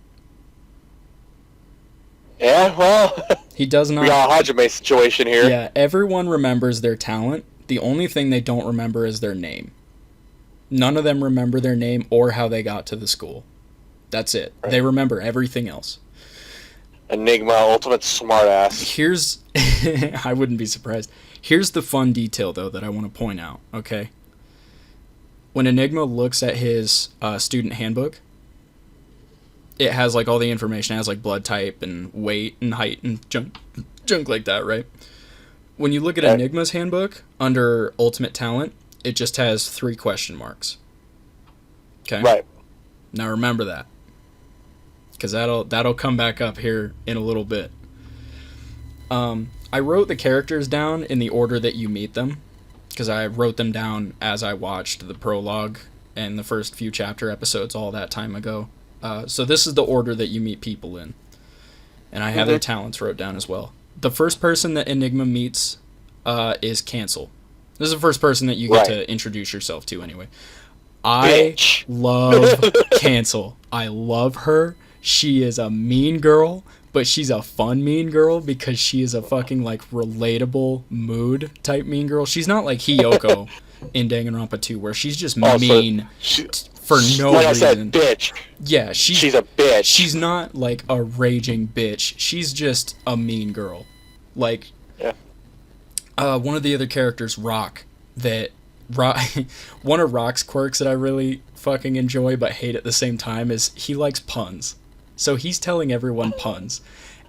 Yeah, well, he does not. We got a Hajime situation here. Yeah, everyone remembers their talent. The only thing they don't remember is their name. None of them remember their name or how they got to the school. That's it. Right. They remember everything else. Enigma, ultimate smartass. Here's... I wouldn't be surprised. Here's the fun detail, though, that I want to point out, okay? When Enigma looks at his student handbook, it has, like, all the information. It has, like, blood type and weight and height and junk like that, right? When you look at Enigma's handbook, under ultimate talent, it just has 3 question marks. Okay? Right. Now remember that. Because that'll come back up here in a little bit. I wrote the characters down in the order that you meet them. Because I wrote them down as I watched the prologue and the first few chapter episodes all that time ago. So this is the order that you meet people in. And I have their talents wrote down as well. The first person that Enigma meets is Cancel. This is the first person that you get to introduce yourself to anyway. I love Cancel. I love her. She is a mean girl, but she's a fun mean girl because she is a fucking, like, relatable mood type mean girl. She's not like Hiyoko in Danganronpa 2, where she's just mean for no reason. Like I said, bitch. Yeah, she's a bitch. She's not, like, a raging bitch. She's just a mean girl. Like... one of the other characters, Rock, one of Rock's quirks that I really fucking enjoy but hate at the same time is he likes puns. So he's telling everyone puns.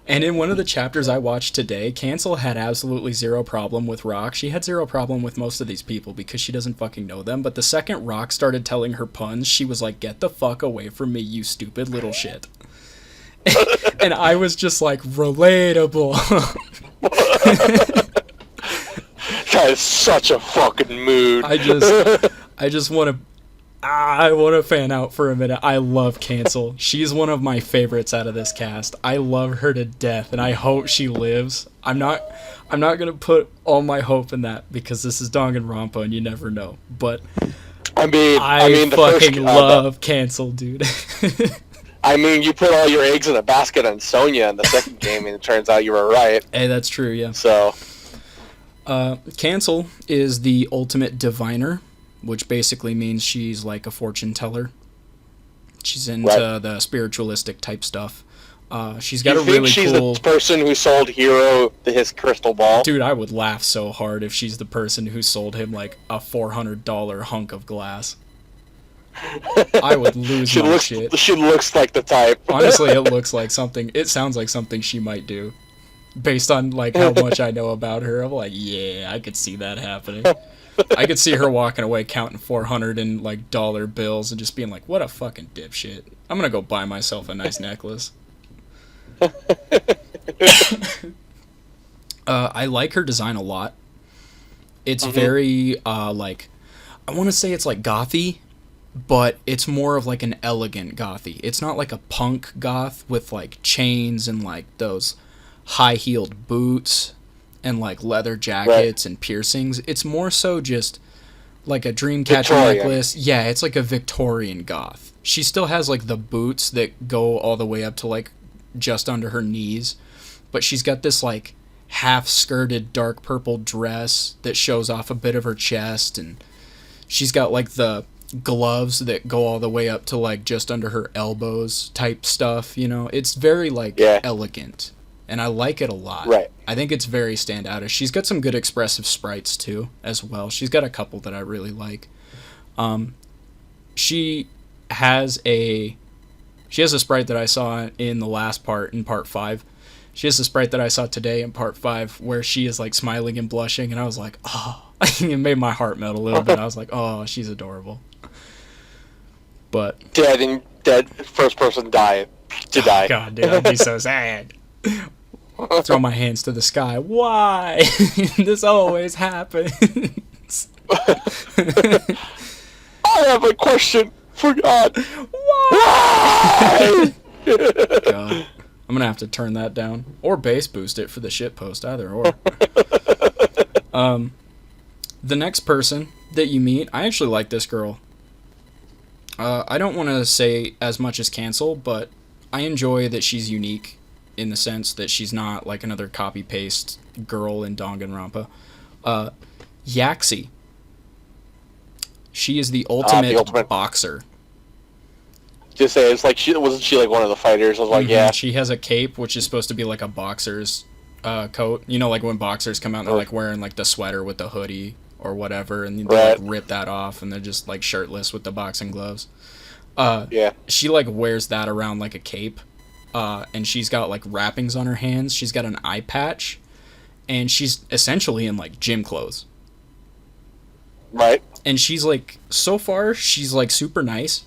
And in one of the chapters I watched today, Cancel had absolutely zero problem with Rock. She had zero problem with most of these people because she doesn't fucking know them. But the second Rock started telling her puns, she was like, "Get the fuck away from me, you stupid little shit." And I was just like, relatable. That is such a fucking mood. I just want to fan out for a minute. I love Cancel. She's one of my favorites out of this cast. I love her to death, and I hope she lives. I'm not gonna put all my hope in that because this is Danganronpa and you never know. But I mean, fucking love Cancel, dude. I mean, you put all your eggs in a basket on Sonya in the second game, and it turns out you were right. Hey, that's true, yeah. So, Cancel is the ultimate diviner, which basically means she's like a fortune teller. She's into the spiritualistic type stuff. She's got a really cool... she's the person who sold Hero his crystal ball? Dude, I would laugh so hard if she's the person who sold him like a $400 hunk of glass. I would lose my shit. She looks like the type. Honestly, it sounds like something she might do. Based on like how much I know about her, I'm like, yeah, I could see that happening. I could see her walking away counting 400 in like dollar bills and just being like, what a fucking dipshit. I'm gonna go buy myself a nice necklace. I like her design a lot. It's very, like, I want to say it's like gothy, but it's more of like an elegant gothy. It's not like a punk goth with like chains and like those high-heeled boots and like leather jackets and piercings. It's more so just like a dreamcatcher necklace. Yeah, it's like a Victorian goth. She still has like the boots that go all the way up to like just under her knees, but she's got this like half-skirted dark purple dress that shows off a bit of her chest, and she's got like the gloves that go all the way up to like just under her elbows type stuff, you know. It's very like elegant, and I like it a lot. Right. I think it's very standoutish. She's got some good expressive sprites too as well. She's got a couple that I really like. She has a sprite that I saw in the last part, in part 5. She has a sprite that I saw today in part 5 where she is like smiling and blushing, and I was like, oh, it made my heart melt a little bit. I was like, oh, she's adorable. But dead first person die. God, dude, I'd be so sad. Throw my hands to the sky. Why? This always happens. I have a question for God. Why? God. I'm gonna have to turn that down. Or bass boost it for the shit post, either or. The next person that you meet, I actually like this girl. I don't want to say as much as cancel, but I enjoy that she's unique in the sense that she's not like another copy-paste girl in Danganronpa. Yaxi. She is the ultimate boxer. Just say, it's like, wasn't she like one of the fighters? I was like, yeah. She has a cape, which is supposed to be like a boxer's coat. You know, like when boxers come out and they're like wearing like the sweater with the hoodie or whatever, and they like rip that off and they're just like shirtless with the boxing gloves. She like wears that around like a cape, and she's got like wrappings on her hands. She's got an eye patch, and she's essentially in like gym clothes. Right. And she's like, so far she's like super nice,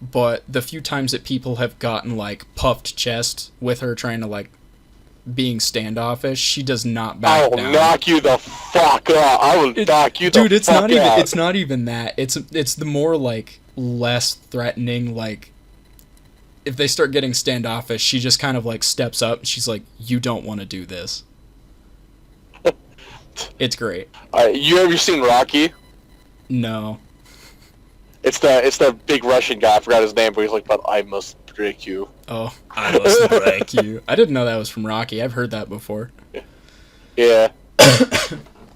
but the few times that people have gotten like puffed chest with her trying to like being standoffish, she does not back down. I will knock you the fuck up. I will knock you the fuck out. Dude, it's not even that. It's the more like less threatening, like if they start getting standoffish, she just kind of like steps up and she's like, you don't want to do this. It's great. You ever seen Rocky? No. It's the big Russian guy. I forgot his name, but he's like, but I must break you. Oh, I must break you. I didn't know that was from Rocky. I've heard that before. Yeah.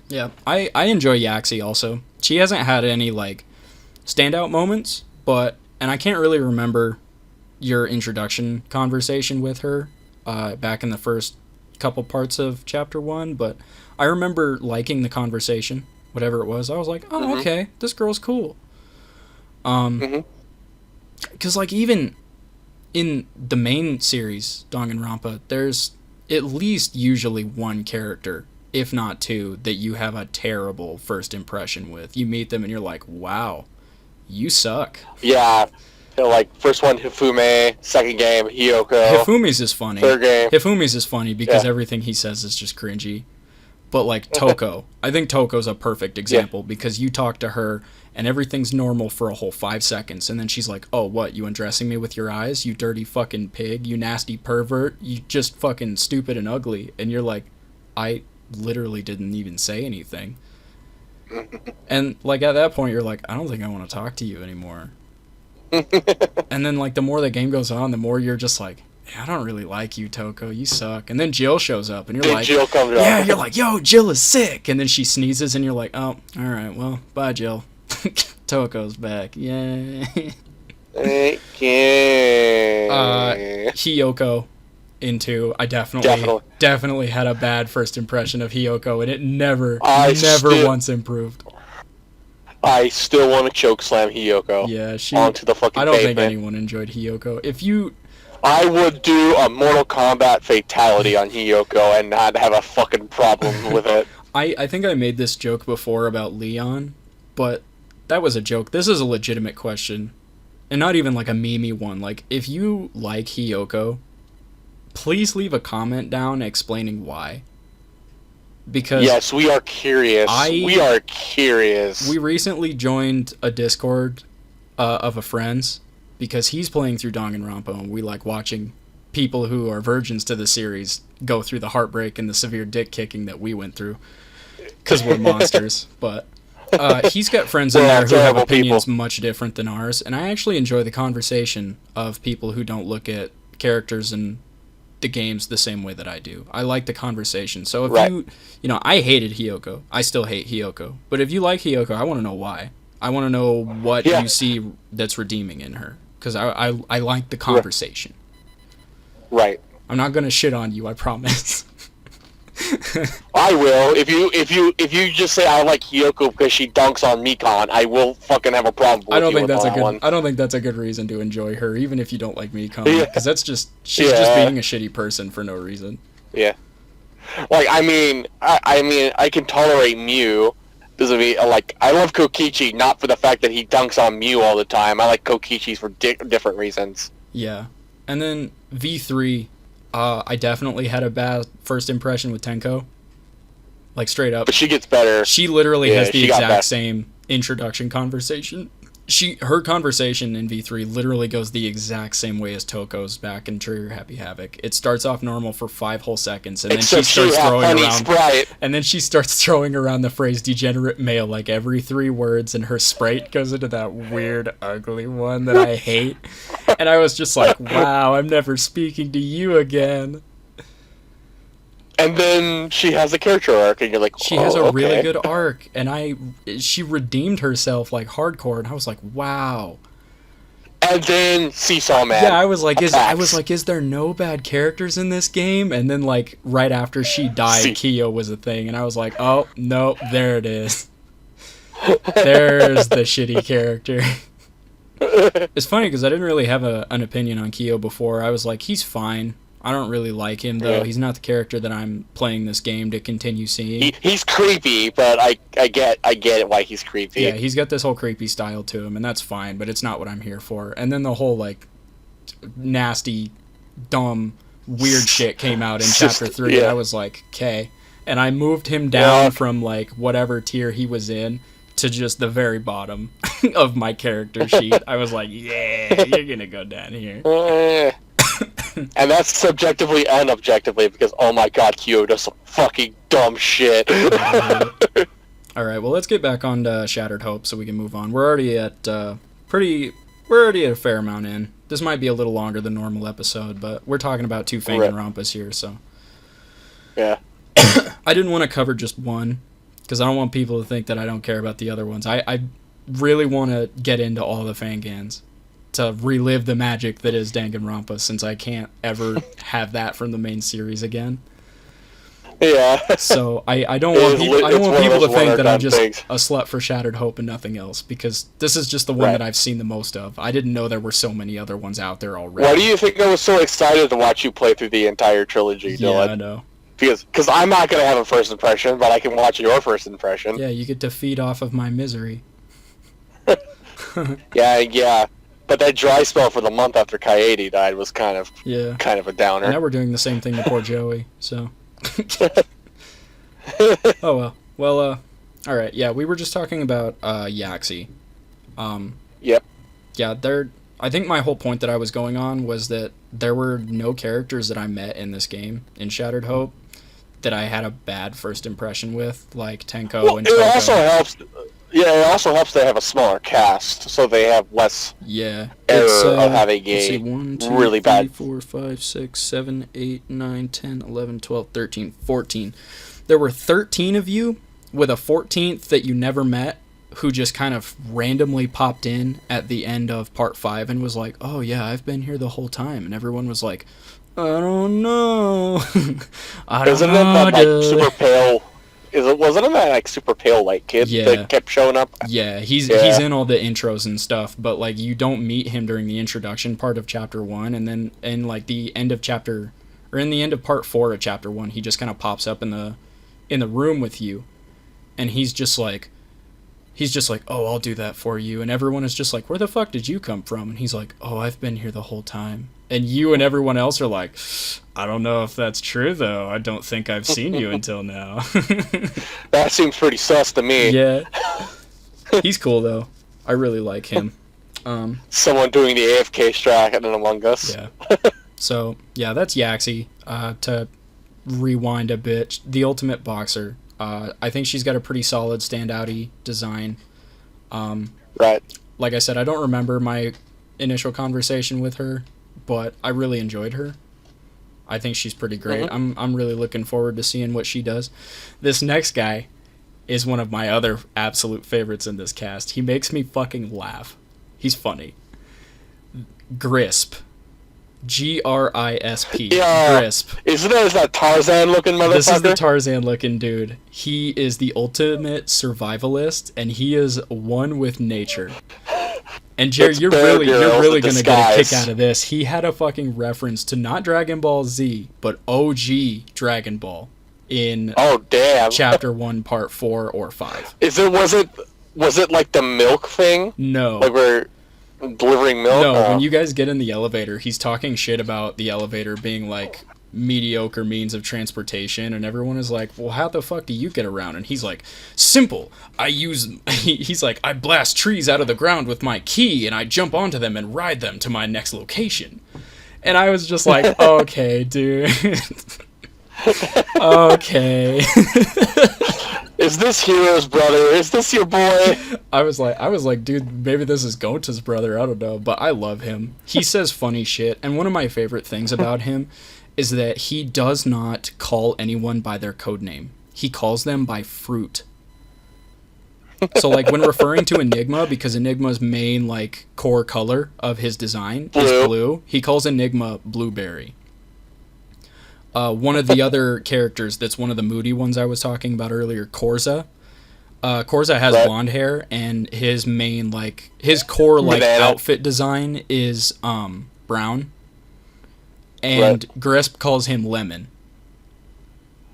Yeah, I enjoy Yaxi also. She hasn't had any, like, standout moments, and I can't really remember your introduction conversation with her back in the first couple parts of Chapter 1, but I remember liking the conversation, whatever it was. I was like, oh, okay, this girl's cool. Because, like, even in the main series, Danganronpa, there's at least usually one character, if not two, that you have a terrible first impression with. You meet them and you're like, wow, you suck. Yeah. Like, first one, Hifume. Second game, Hiyoko. Hifumi's is funny. Third game. Hifumi's is funny because everything he says is just cringy. But, like, Toko. I think Toko's a perfect example because you talk to her and everything's normal for a whole 5 seconds, and then she's like, oh, what, you undressing me with your eyes? You dirty fucking pig? You nasty pervert? You just fucking stupid and ugly. And you're like, I literally didn't even say anything. And, like, at that point, you're like, I don't think I want to talk to you anymore. And then, like, the more the game goes on, the more you're just like, I don't really like you, Toko. You suck. And then Jill shows up, and you're like, Jill comes yeah, you're like, yo, Jill is sick. And then she sneezes, and you're like, oh, all right, well, bye, Jill. Toko's back. Yay. Hiyoko into I definitely had a bad first impression of Hiyoko, and it never once improved. I still want to choke slam Hiyoko. Yeah, onto the fucking I don't pavement. think anyone enjoyed Hiyoko. I would do a Mortal Kombat fatality on Hiyoko and not have a fucking problem with it. I think I made this joke before about Leon, but that was a joke. This is a legitimate question. And not even like a meme-y one. Like, if you like Hiyoko, please leave a comment down explaining why. Because yes, we are curious. We are curious. We recently joined a Discord of a friend's because he's playing through Danganronpa, and we like watching people who are virgins to the series go through the heartbreak and the severe dick kicking that we went through because we're monsters. But he's got friends in there who have opinions much different than ours, and I actually enjoy the conversation of people who don't look at characters and the games the same way that I do. I like the conversation. So if you know, I hated Hiyoko. I still hate Hiyoko. But if you like Hiyoko, I want to know why. I want to know what you see that's redeeming in her, because I like the conversation. Right. I'm not gonna shit on you, I promise. I will. If you just say I like Hiyoko because she dunks on Mikon, I will fucking have a problem with I don't you think with that's a that good one. I don't think that's a good reason to enjoy her, even if you don't like Mikon, because that's just she's just being a shitty person for no reason. Yeah. Like I mean I can tolerate Mew. Doesn't mean like I love Kokichi not for the fact that he dunks on Mew all the time. I like Kokichi for different reasons. Yeah, and then V3. I definitely had a bad first impression with Tenko. Like, straight up. But she gets better. She literally has the exact same introduction conversation. Her conversation in V3 literally goes the exact same way as Toko's back in Trigger Happy Havoc. It starts off normal for 5 whole seconds, and then she starts throwing around Sprite. And then she starts throwing around the phrase degenerate male like every 3 words, and her Sprite goes into that weird, ugly one that I hate. And I was just like, wow, I'm never speaking to you again. And then she has a character arc, and you're like, she has a really good arc, and she redeemed herself like hardcore, and I was like, wow. And then Seesaw Man. Yeah, I was like, is there no bad characters in this game? And then like right after she died, Kyo was a thing, and I was like, oh no, there it is. There's the shitty character. It's funny because I didn't really have an opinion on Kyo before. I was like, he's fine. I don't really like him, though. Yeah. He's not the character that I'm playing this game to continue seeing. He's creepy, but I get it why he's creepy. Yeah, he's got this whole creepy style to him, and that's fine, but it's not what I'm here for. And then the whole, like, nasty, dumb, weird shit came out in Chapter 3, and I was like, okay. And I moved him down from, like, whatever tier he was in to just the very bottom of my character sheet. I was like, yeah, you're gonna go down here. And that's subjectively and objectively because, oh my god, Kyo does some fucking dumb shit. Alright, well, let's get back on to Shattered Hope so we can move on. We're already at we're already at a fair amount in. This might be a little longer than normal episode, but we're talking about 2 Fanganronpas here, so. Yeah. I didn't want to cover just one, because I don't want people to think that I don't care about the other ones. I really want to get into all the Fangans to relive the magic that is Danganronpa, since I can't ever have that from the main series again. Yeah. So I don't want people to think that I'm just a slut for Shattered Hope and nothing else, because this is just the one that I've seen the most of. I didn't know there were so many other ones out there already. Why do you think I was so excited to watch you play through the entire trilogy, Dylan? Yeah, I know. Because I'm not going to have a first impression, but I can watch your first impression. Yeah, you get to feed off of my misery. Yeah. But that dry spell for the month after Kaede died was kind of a downer. And now we're doing the same thing to poor Joey, so. Oh well. Well, alright, yeah, we were just talking about Yaxi. Yep. Yeah, I think my whole point that I was going on was that there were no characters that I met in this game, in Shattered Hope, that I had a bad first impression with, like Tenko and Toko. It also helps they have a smaller cast, so they have less error of having a 1, 2, really 3, bad... 4, 5, 6, 7, 8, 9, 10, 11, 12, 13, 14. There were 13 of you, with a 14th that you never met, who just kind of randomly popped in at the end of Part 5 and was like, oh yeah, I've been here the whole time. And everyone was like, I don't know. Isn't it that, like, super pale... Wasn't it that, like, super pale white kid that kept showing up? Yeah, he's in all the intros and stuff, but, like, you don't meet him during the introduction part of Chapter 1, and then in, like, the end of Part 4 of Chapter 1, he just kind of pops up in the room with you, and he's just like, he's just like, oh, I'll do that for you. And everyone is just like, where the fuck did you come from? And he's like, oh, I've been here the whole time. And you and everyone else are like, I don't know if that's true, though. I don't think I've seen you until now. That seems pretty sus to me. Yeah. He's cool, though. I really like him. Someone doing the AFK strat in Among Us. Yeah. So, yeah, that's Yaxie. To rewind a bit, the Ultimate Boxer. I think she's got a pretty solid standout-y design. Right. Like I said, I don't remember my initial conversation with her, but I really enjoyed her. I think she's pretty great. Mm-hmm. I'm really looking forward to seeing what she does. This next guy is one of my other absolute favorites in this cast. He makes me fucking laugh. He's funny. Grisp. Grisp. Yeah. Grisp. Isn't that Tarzan looking motherfucker? This is the Tarzan looking dude. He is the ultimate survivalist, and he is one with nature. And Jared, you're really gonna get a kick out of this. He had a fucking reference to not Dragon Ball Z, but OG Dragon Ball in Chapter 1, Part 4 or 5. Was it like the milk thing? No. Like we're delivering milk? No, when you guys get in the elevator, he's talking shit about the elevator being like mediocre means of transportation, and everyone is like, well, how the fuck do you get around? And he's like, simple. He's like, I blast trees out of the ground with my key, and I jump onto them and ride them to my next location. And I was just like, okay, dude. Okay. Is this Hero's brother? Is this your boy? I was like, dude, maybe this is Gota's brother. I don't know, but I love him. He says funny shit, and one of my favorite things about him is that he does not call anyone by their code name. He calls them by fruit. So, like, when referring to Enigma, because Enigma's main, like, core color of his design is blue, he calls Enigma Blueberry. One of the other characters that's one of the moody ones I was talking about earlier, Korza. Korza has blonde hair, and his main, like, his core, like, outfit design is brown. And Grisp calls him Lemon.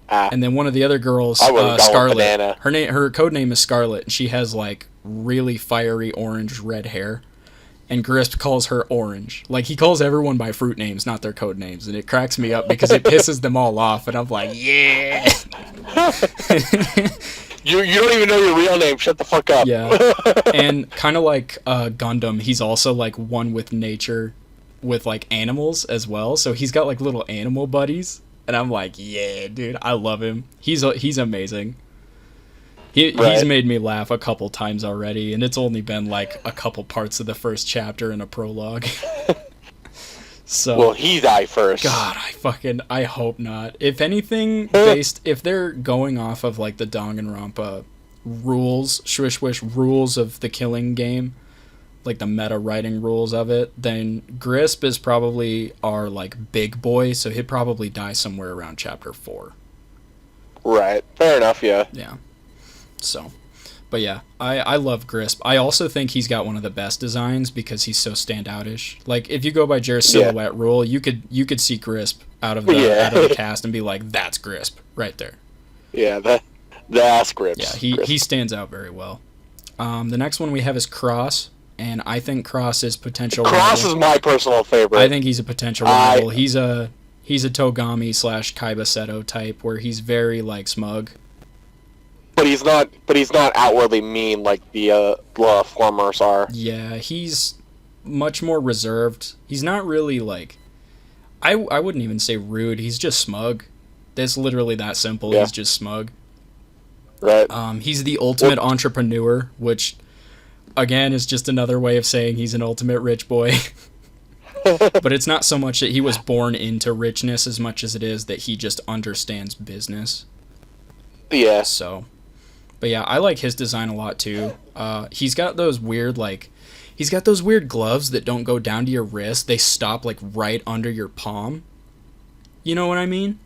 And then one of the other girls, Scarlet. Her code name is Scarlet, and she has, like, really fiery orange red hair. And Grisp calls her Orange. Like, he calls everyone by fruit names, not their code names. And it cracks me up because it pisses them all off. And I'm like, yeah. You don't even know your real name. Shut the fuck up. Yeah. And kind of like Gundam, he's also, like, one with nature with, like, animals as well. So he's got, like, little animal buddies. And I'm like, yeah, dude, I love him. He's amazing. He's made me laugh a couple times already, and it's only been like a couple parts of the first chapter and a prologue. So, will he die first? God, I hope not. If anything, if they're going off of like the Danganronpa rules, rules of the killing game, like the meta writing rules of it, then Grisp is probably our like big boy, so he'd probably die somewhere around chapter 4. Right. Fair enough. Yeah. Yeah. So, but yeah, I love Grisp. I also think he's got one of the best designs because he's so standoutish. Like, if you go by Jared's silhouette rule, you could see Grisp out of the cast and be like, that's Grisp right there. Yeah, that's Grisp. Yeah, he stands out very well. The next one we have is Cross, and I think Cross is potential. Cross is my personal favorite. I think he's a potential rival. He's a Togami / Kaiba Seto type where he's very like smug. But he's not outwardly mean like the formers are. Yeah, he's much more reserved. He's not really like I wouldn't even say rude. He's just smug. That's literally that simple. Yeah. He's just smug. Right. He's the ultimate entrepreneur, which again is just another way of saying he's an ultimate rich boy. But it's not so much that he was born into richness as much as it is that he just understands business. Yeah. So, but yeah, I like his design a lot too. He's got those weird gloves that don't go down to your wrist. They stop like right under your palm. You know what I mean?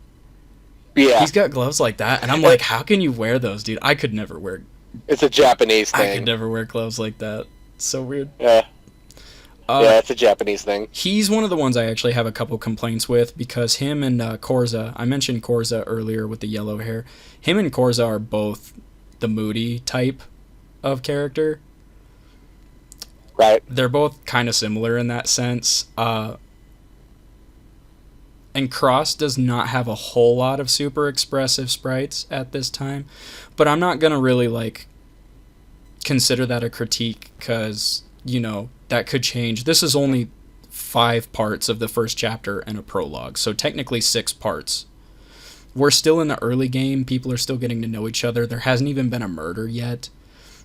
Yeah. He's got gloves like that, and I'm like, how can you wear those, dude? I could never wear. It's a Japanese thing. I could never wear gloves like that. It's so weird. Yeah. Yeah, it's a Japanese thing. He's one of the ones I actually have a couple complaints with because him and Korza, I mentioned Korza earlier with the yellow hair. Him and Korza are both the moody type of character. Right. They're both kind of similar in that sense. And Cross does not have a whole lot of super expressive sprites at this time, but I'm not gonna really like consider that a critique, because that could change. This is only 5 parts of the first chapter and a prologue, so technically 6 parts. We're still in the early game. People are still getting to know each other. There hasn't even been a murder yet,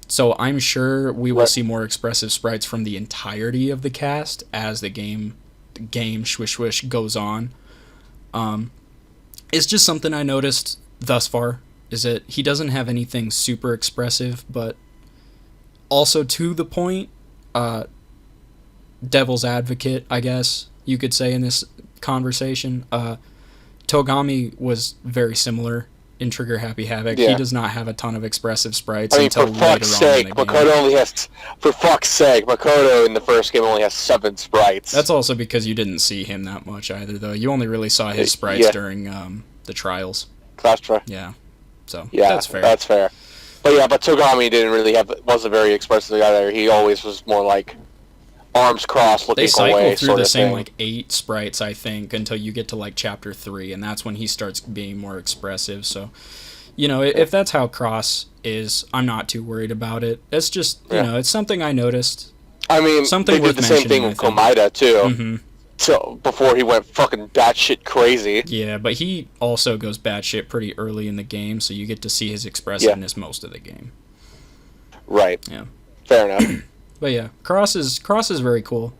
so I'm sure we will see more expressive sprites from the entirety of the cast as the game swish swish goes on. It's just something I noticed thus far, is that he doesn't have anything super expressive, but also to the point, devil's advocate, I guess you could say, in this conversation. Togami was very similar in Trigger Happy Havoc. Yeah. He does not have a ton of expressive sprites I mean, until for later fuck's sake, on in the game. Makoto only has. For fuck's sake, Makoto in the first game only has 7 sprites. That's also because you didn't see him that much either, though. You only really saw his sprites during the trials. That's true. Yeah, so Yeah, that's fair. That's fair. But Togami wasn't very expressive either. He always was more like arms crossed, looking They cycle away, through sort the of same thing. like 8 sprites, I think, until you get to like chapter 3, and that's when he starts being more expressive. So, if that's how Cross is, I'm not too worried about it. It's just it's something I noticed. I mean, something they did worth the same thing mentioning, with Komida too. Mm-hmm. So before he went fucking batshit crazy. Yeah, but he also goes batshit pretty early in the game, so you get to see his expressiveness most of the game. Right. Yeah. Fair enough. But yeah, Cross is very cool.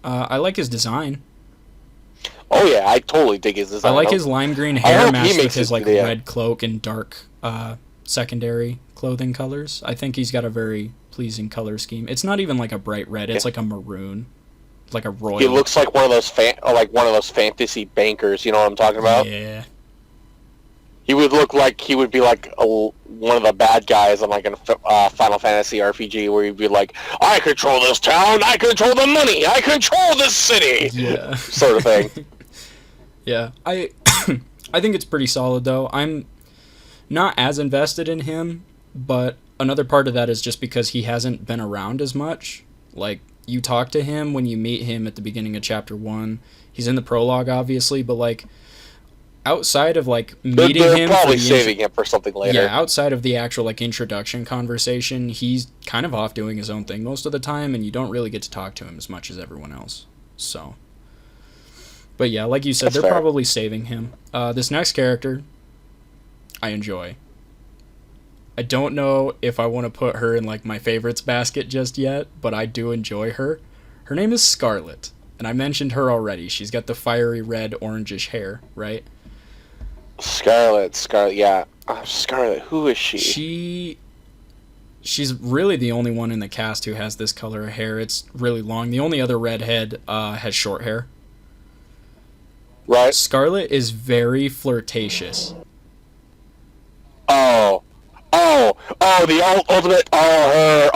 I like his design. Oh yeah, I totally dig his design. I like his lime green hair matched with his like red cloak and dark secondary clothing colors. I think he's got a very pleasing color scheme. It's not even like a bright red; it's like a maroon, like a royal. He looks like one of those fantasy bankers. You know what I'm talking about? Yeah. He would look like he would be like one of the bad guys on like a Final Fantasy RPG, where he'd be like, "I control this town, I control the money, I control this city," Yeah, sort of thing. Yeah, I think it's pretty solid though. I'm not as invested in him, but another part of that is just because he hasn't been around as much. Like, you talk to him when you meet him at the beginning of chapter 1. He's in the prologue, obviously, but like outside of like meeting him, probably saving him for something later. Yeah, outside of the actual like introduction conversation, he's kind of off doing his own thing most of the time, and you don't really get to talk to him as much as everyone else. So, but yeah, like you said, they're probably saving him. This next character, I enjoy. I don't know if I want to put her in like my favorites basket just yet, but I do enjoy her. Her name is Scarlet, and I mentioned her already. She's got the fiery red orangish hair, right? Scarlet, yeah. Scarlet, who is she? She's really the only one in the cast who has this color of hair. It's really long. The only other redhead has short hair. Right. Scarlet is very flirtatious. The ultimate. Her.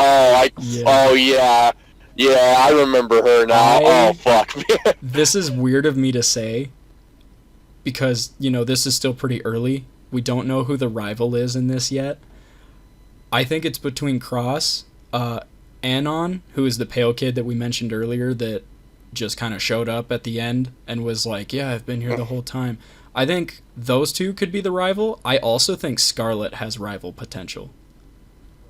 Yeah, I remember her now. Fuck. This is weird of me to say, because, this is still pretty early. We don't know who the rival is in this yet. I think it's between Cross, Anon, who is the pale kid that we mentioned earlier that just kind of showed up at the end and was like, yeah, I've been here the whole time. I think those two could be the rival. I also think Scarlet has rival potential.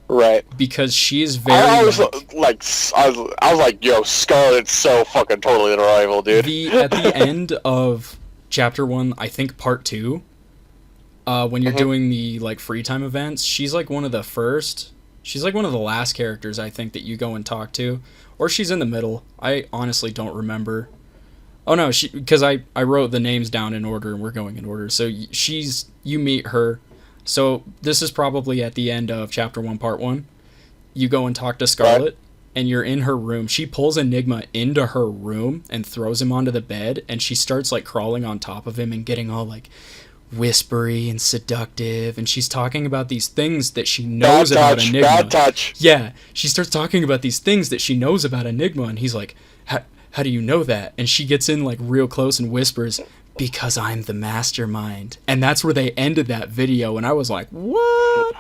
Right. Because she's very... I was like, yo, Scarlet's so fucking totally the rival, dude. At the end of chapter 1, I think part 2, when you're doing the like free time events, she's like one of the first... She's like one of the last characters, I think, that you go and talk to. Or she's in the middle. I honestly don't remember. Oh no, because I wrote the names down in order and we're going in order. So you meet her. So this is probably at the end of chapter 1, part 1. You go and talk to Scarlet, and you're in her room. She pulls Enigma into her room and throws him onto the bed, and she starts like crawling on top of him and getting all like whispery and seductive, and she's talking about these things that she knows about Enigma. Bad touch. Yeah, she starts talking about these things that she knows about Enigma, and he's like, how do you know that? And she gets in like real close and whispers, because I'm the mastermind. And that's where they ended that video, and I was like, what?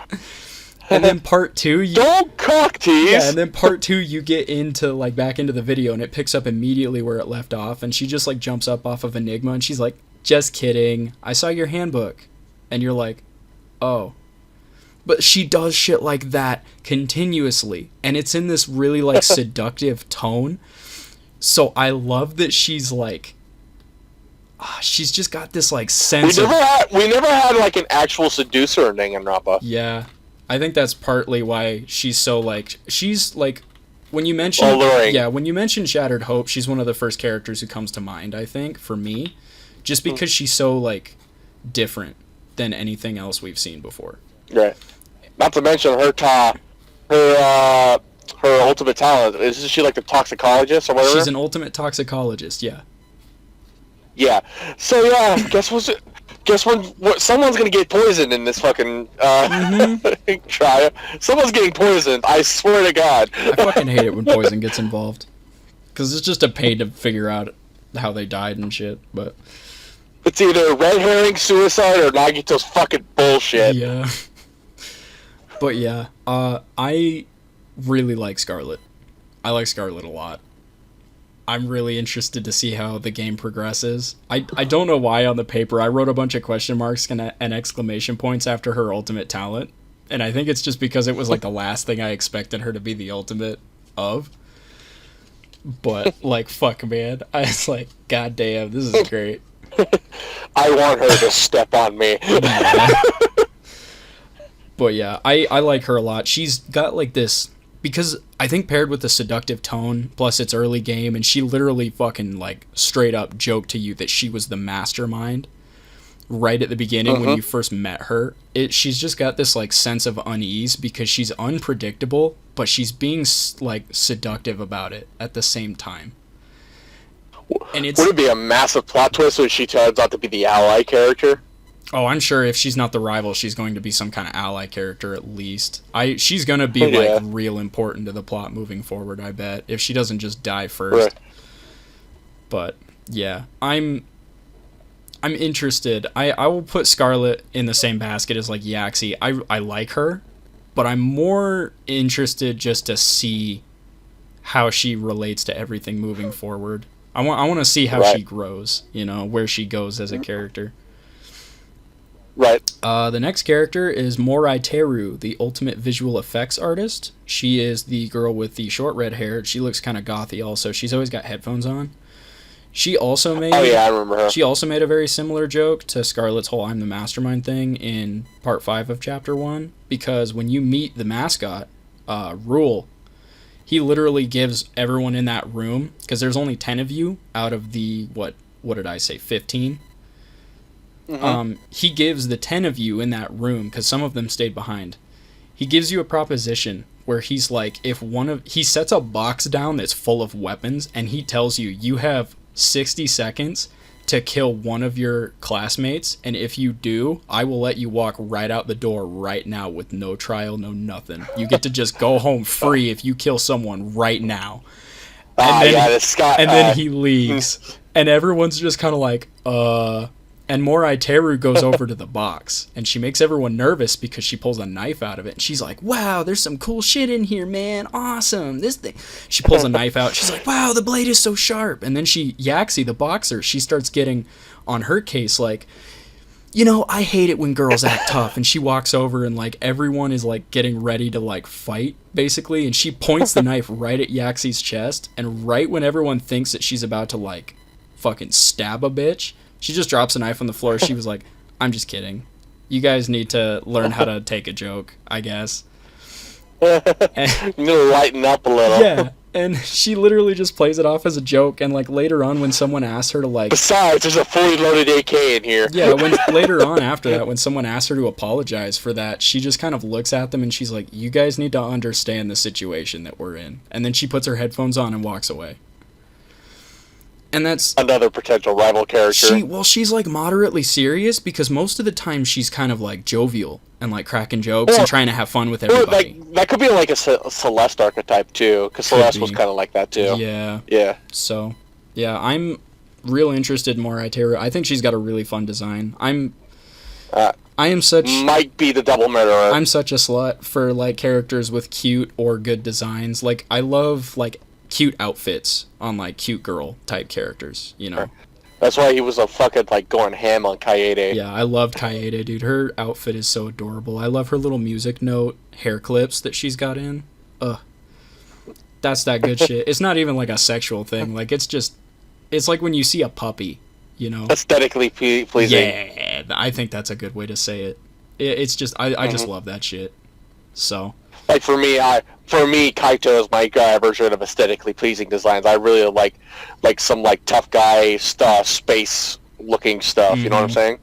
And then part 2, don't cock tease. Yeah, and then part 2, you get into like back into the video, and it picks up immediately where it left off, and she just like jumps up off of Enigma, and she's like, "Just kidding. I saw your handbook," and you're like, "Oh." But she does shit like that continuously, and it's in this really like seductive tone. So I love that she's like, she's just got this like sense we never had like an actual seducer in Danganronpa. Yeah, I think that's partly why she's so like, she's like, when you mention alluring. Yeah, when you mention Shattered Hope, she's one of the first characters who comes to mind, I think, for me, just because she's so like different than anything else we've seen before. Right. Not to mention her ultimate talent. Isn't she like the toxicologist or whatever? She's an ultimate toxicologist, yeah. Yeah. So yeah, guess when someone's gonna get poisoned in this fucking trial. Someone's getting poisoned. I swear to God. I fucking hate it when poison gets involved, because it's just a pain to figure out how they died and shit. But it's either red herring, suicide, or Nagito's fucking bullshit. Yeah. But yeah, I really like Scarlet. I like Scarlet a lot. I'm really interested to see how the game progresses. I don't know why on the paper I wrote a bunch of question marks and exclamation points after her ultimate talent. And I think it's just because it was like the last thing I expected her to be the ultimate of. But like, fuck, man. I was like, God damn, this is great. I want her to step on me. But yeah, I like her a lot. She's got like this, because I think paired with the seductive tone, plus it's early game, and she literally fucking like straight up joked to you that she was the mastermind right at the beginning when you first met her. She's just got this like sense of unease because she's unpredictable, but she's being like seductive about it at the same time. And would it be a massive plot twist when she turns out to be the ally character? Oh, I'm sure if she's not the rival, she's going to be some kind of ally character at least. She's going to be like real important to the plot moving forward, I bet, if she doesn't just die first. Right. But yeah, I'm interested. I will put Scarlet in the same basket as like Yaxie. I like her, but I'm more interested just to see how she relates to everything moving forward. I want to see how she grows, you know, where she goes as a character. Right. The next character is Morai Teru, the ultimate visual effects artist. She is the girl with the short red hair. She looks kind of gothy also. She's always got headphones on. She also made I remember her. She also made a very similar joke to Scarlet's whole I'm the mastermind thing in part 5 of chapter 1, because when you meet the mascot, Rule, he literally gives everyone in that room, because there's only 10 of you out of the what did I say, 15? He gives the 10 of you in that room, because some of them stayed behind. He gives you a proposition where he's like, he sets a box down that's full of weapons, and he tells you, you have 60 seconds to kill one of your classmates, and if you do, I will let you walk right out the door right now with no trial, no nothing. You get to just go home free if you kill someone right now. And then he leaves, and everyone's just kind of like, And Morai Teru goes over to the box, and she makes everyone nervous because she pulls a knife out of it. And she's like, wow, there's some cool shit in here, man. Awesome. This thing. She pulls a knife out. She's like, wow, the blade is so sharp. And then Yaxie, the boxer, she starts getting on her case like, you know, I hate it when girls act tough. And she walks over, and like everyone is like getting ready to like fight, basically. And she points the knife right at Yaxie's chest. And right when everyone thinks that she's about to like fucking stab a bitch, she just drops a knife on the floor. She was like, I'm just kidding. You guys need to learn how to take a joke, I guess. You need to lighten up a little. Yeah, and she literally just plays it off as a joke, and like later on when someone asks her to like... Besides, there's a fully loaded AK in here. Yeah, later on after that, when someone asks her to apologize for that, she just kind of looks at them and she's like, you guys need to understand the situation that we're in. And then she puts her headphones on and walks away. And that's another potential rival character. She's like moderately serious, because most of the time she's kind of like jovial and like cracking jokes and trying to have fun with everybody. Like, that could be like a Celeste archetype too, because Celeste was kind of like that too. Yeah. Yeah. So, yeah, I'm real interested in Morai Teru. I think she's got a really fun design. I'm I am such might be the double murderer. I'm such a slut for like characters with cute or good designs. Like I love like cute outfits on like cute girl type characters, you know. That's why he was a fucking like going ham on Kaede. Yeah, I loved Kaede, dude. Her outfit is so adorable. I love her little music note hair clips that she's got in. Ugh. That's that good shit. It's not even like a sexual thing. Like it's like when you see a puppy, you know. Aesthetically pleasing. Yeah, I think that's a good way to say it. It's just I just love that shit. So, like for me, Kaito is my version of aesthetically pleasing designs. I really like some like tough guy stuff, space looking stuff. You know what I'm saying?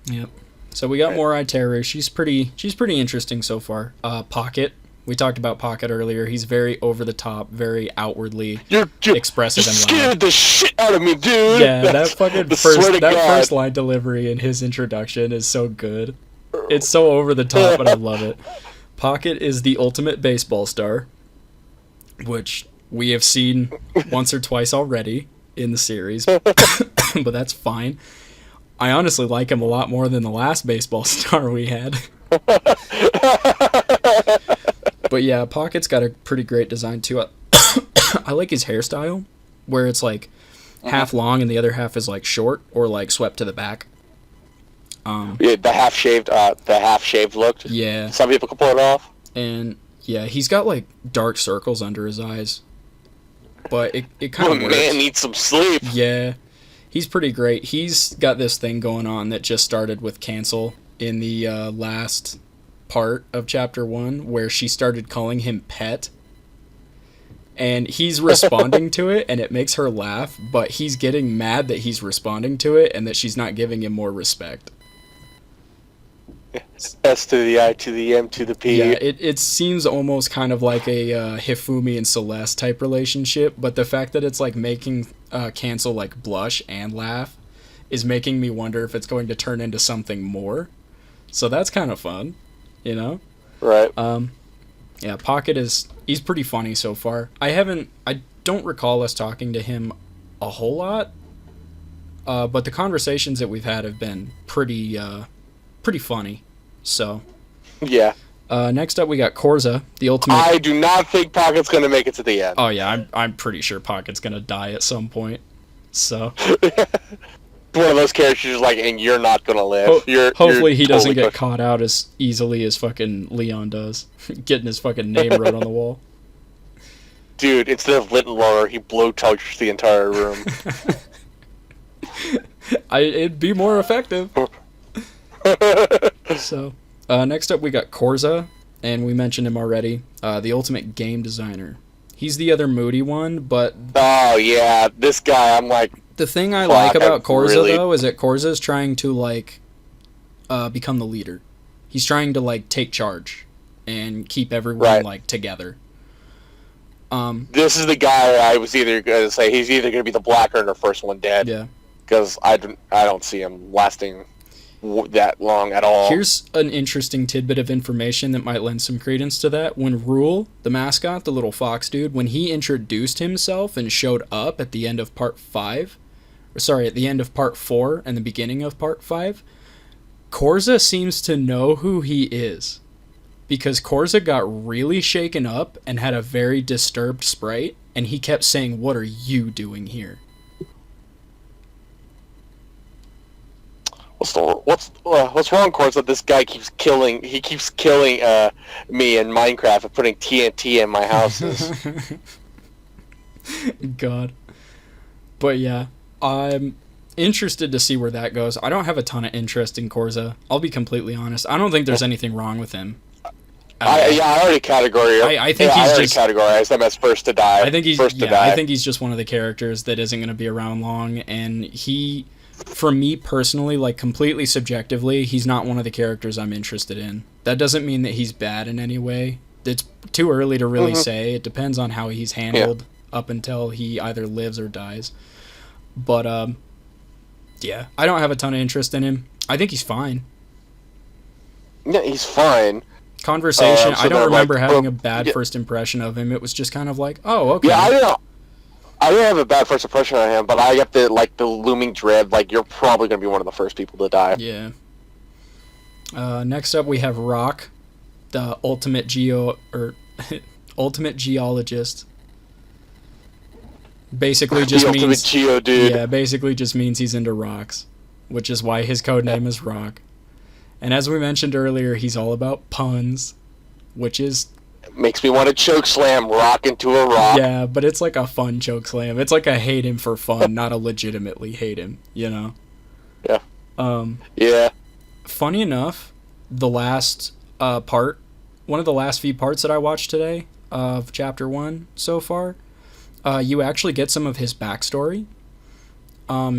Yep. So we got more Iteru. She's pretty interesting so far. Pocket. We talked about Pocket earlier. He's very over the top, very outwardly expressive and loud. You scared the shit out of me, dude. Yeah, that fucking first line delivery in his introduction is so good. It's so over the top, but I love it. Pocket is the ultimate baseball star, which we have seen once or twice already in the series, but that's fine. I honestly like him a lot more than the last baseball star we had. But yeah, Pocket's got a pretty great design too. I like his hairstyle, where it's like half long and the other half is like short or like swept to the back. Yeah, the half shaved look. Yeah. Some people can pull it off. And yeah, he's got like dark circles under his eyes, but it kind of works. Man needs some sleep. Yeah, he's pretty great. He's got this thing going on that just started with Cancel in the last part of chapter 1, where she started calling him pet, and he's responding to it, and it makes her laugh, but he's getting mad that he's responding to it and that she's not giving him more respect. S to the I to the M to the P. Yeah, it seems almost kind of like a Hifumi and Celeste type relationship, but the fact that it's like making Cancel like blush and laugh is making me wonder if it's going to turn into something more. So that's kind of fun, you know? Right. Yeah, Pocket he's pretty funny so far. I don't recall us talking to him a whole lot, but the conversations that we've had have been pretty funny. So yeah. Next up we got Korza, the ultimate. I do not think Pocket's gonna make it to the end. Oh yeah, I'm pretty sure Pocket's gonna die at some point. So one of those characters like, and you're not gonna live. Hopefully he doesn't get caught out as easily as fucking Leon does, getting his fucking name wrote on the wall. Dude, instead of Linton Lower, he blow torches the entire room. It'd be more effective. So, next up we got Korza, and we mentioned him already, the ultimate game designer. He's the other moody one, but... Oh, yeah, this guy, I'm like... The thing I like about Korza, though, is that Korza's trying to, like, become the leader. He's trying to, like, take charge and keep everyone, like, together. This is the guy I was either going to say he's either going to be the black or the first one dead. Yeah. Because I don't see him lasting that long at all. Here's an interesting tidbit of information that might lend some credence to that. When Rule, the mascot, the little fox dude, when he introduced himself and showed up at the end of part 4 and the beginning of part 5, Korza seems to know who he is, because Korza got really shaken up and had a very disturbed sprite, and he kept saying, "What are you doing here?" What's wrong, Korza? This guy keeps killing. He keeps killing me in Minecraft and putting TNT in my houses. God. But yeah, I'm interested to see where that goes. I don't have a ton of interest in Korza. I'll be completely honest. I don't think there's anything wrong with him. I already categorized. I think he's just categorized him as first to die. I think he's just one of the characters that isn't going to be around long, and he. For me personally, like completely subjectively, he's not one of the characters I'm interested in. That doesn't mean that he's bad in any way. It's too early to really say. It depends on how he's handled up until he either lives or dies. But, yeah, I don't have a ton of interest in him. I think he's fine. Yeah, he's fine. Conversation, I don't remember having a bad first impression of him. It was just kind of like, oh, okay. Yeah, I don't know. I don't have a bad first impression of him, but I get the looming dread, like, you're probably going to be one of the first people to die. Yeah. Next up, we have Rock, the ultimate ultimate geologist. Basically just the means ultimate geo dude. Yeah, basically just means he's into rocks, which is why his code name is Rock. And as we mentioned earlier, he's all about puns, which is Makes me want to choke slam Rock into a rock. yeah, but it's like a fun choke slam. It's like a hate him for fun, not a legitimately hate him, you know? Yeah. Yeah. Funny enough, the last one of the last few parts that I watched today of Chapter 1 so far, you actually get some of his backstory.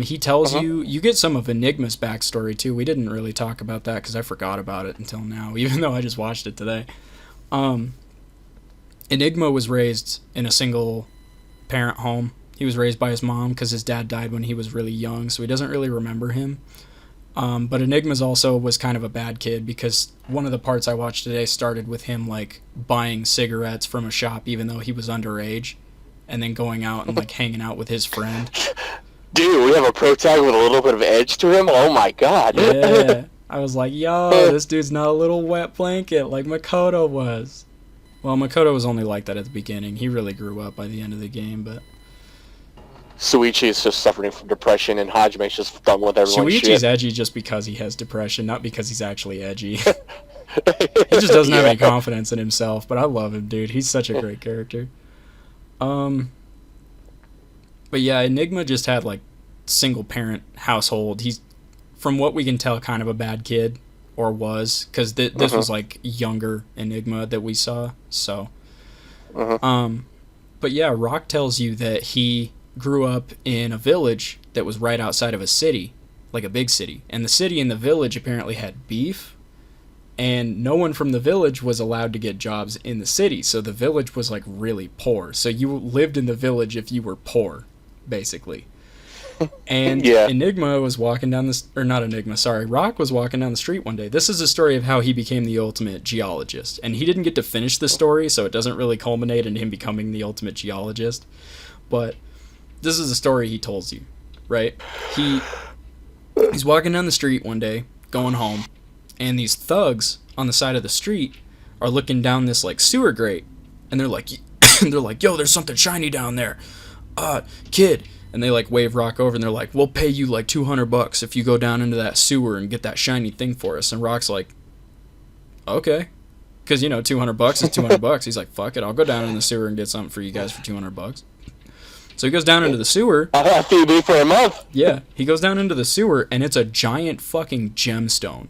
He tells you get some of Enigma's backstory too. We didn't really talk about that because I forgot about it until now, even though I just watched it today. Enigma was raised in a single parent home. He was raised by his mom because his dad died when he was really young, so he doesn't really remember him. But Enigma's also was kind of a bad kid because one of the parts I watched today started with him like buying cigarettes from a shop even though he was underage, and then going out and like hanging out with his friend. Dude, we have a pro tag with a little bit of edge to him. Oh my god. Yeah. I was like, yo, this dude's not a little wet blanket like Makoto was. Well, Makoto was only like that at the beginning. He really grew up by the end of the game, but Suichi is just suffering from depression, and Hajime's just done with everyone's shit. Shuichi's edgy just because he has depression, not because he's actually edgy. He just doesn't have any confidence in himself, but I love him, dude. He's such a great character. But yeah, Enigma just had, like, single-parent household. He's, from what we can tell, kind of a bad kid, or was, because this was, like, younger Enigma that we saw, so. But yeah, Rock tells you that he grew up in a village that was right outside of a city, like a big city. And the city and the village apparently had beef, and no one from the village was allowed to get jobs in the city, so the village was like really poor. So you lived in the village if you were poor, basically. And Enigma was walking down Rock was walking down the street one day. This is a story of how he became the ultimate geologist, and he didn't get to finish the story, so it doesn't really culminate in him becoming the ultimate geologist, but this is a story he tells you, right? He's walking down the street one day, going home, and these thugs on the side of the street are looking down this like sewer grate, and they're like, yo, there's something shiny down there, kid. And they like wave Rock over, and they're like, we'll pay you like $200 if you go down into that sewer and get that shiny thing for us. And Rock's like, okay, because you know $200 is $200. He's like, fuck it, I'll go down in the sewer and get something for you guys for $200. So he goes down into the sewer. I'll have to be for a month. Yeah, he goes down into the sewer, and it's a giant fucking gemstone.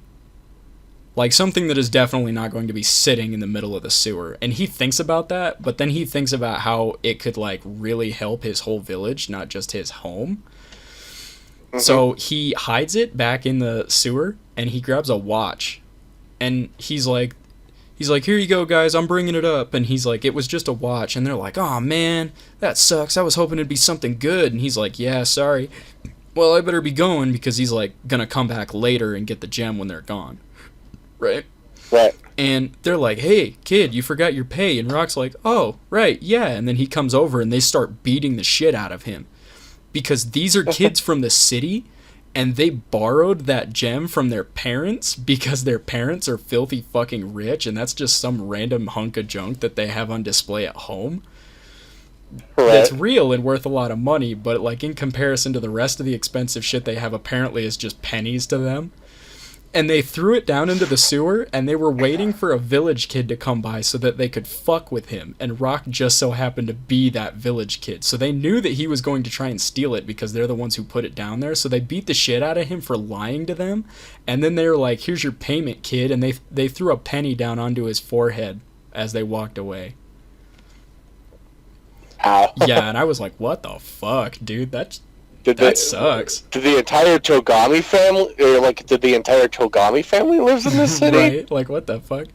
Like, something that is definitely not going to be sitting in the middle of the sewer. And he thinks about that, but then he thinks about how it could, like, really help his whole village, not just his home. So he hides it back in the sewer, and he grabs a watch. And he's like, here you go, guys, I'm bringing it up. And he's like, it was just a watch. And they're like, oh, man, that sucks. I was hoping it'd be something good. And he's like, yeah, sorry. Well, I better be going, because he's, like, gonna come back later and get the gem when they're gone. Right? And they're like, hey, kid, you forgot your pay. And Rock's like, oh, right, yeah. And then he comes over, and they start beating the shit out of him. Because these are kids from the city, and they borrowed that gem from their parents because their parents are filthy fucking rich, and that's just some random hunk of junk that they have on display at home. That's real and worth a lot of money, but like in comparison to the rest of the expensive shit they have, apparently is just pennies to them. And they threw it down into the sewer, and they were waiting for a village kid to come by so that they could fuck with him. And Rock just so happened to be that village kid. So they knew that he was going to try and steal it because they're the ones who put it down there. So they beat the shit out of him for lying to them. And then they were like, here's your payment, kid. And they threw a penny down onto his forehead as they walked away. Ow. Yeah, and I was like, what the fuck, dude? That sucks. Did the entire Togami family lives in this city? Right? Like, what the fuck?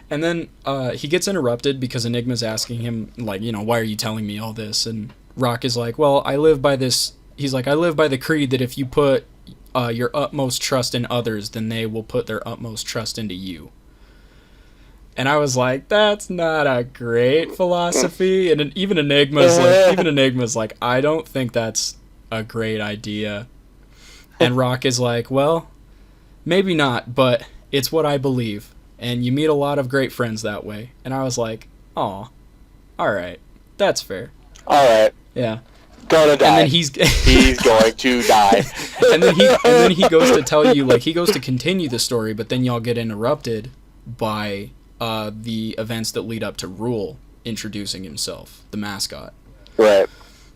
And then he gets interrupted because Enigma's asking him, like, you know, why are you telling me all this? And Rock is like, well, I live by this. He's like, I live by the creed that if you put your utmost trust in others, then they will put their utmost trust into you. And I was like, that's not a great philosophy. And even Enigma's like, I don't think that's a great idea. And Rock is like, well, maybe not, but It's what I believe. And you meet a lot of great friends that way. And I was like, aw, alright. That's fair. Alright. Yeah. Gonna die. And then he's going to die. and then he goes to tell you, like, he goes to continue the story, but then y'all get interrupted by the events that lead up to Rule introducing himself, the mascot. Right.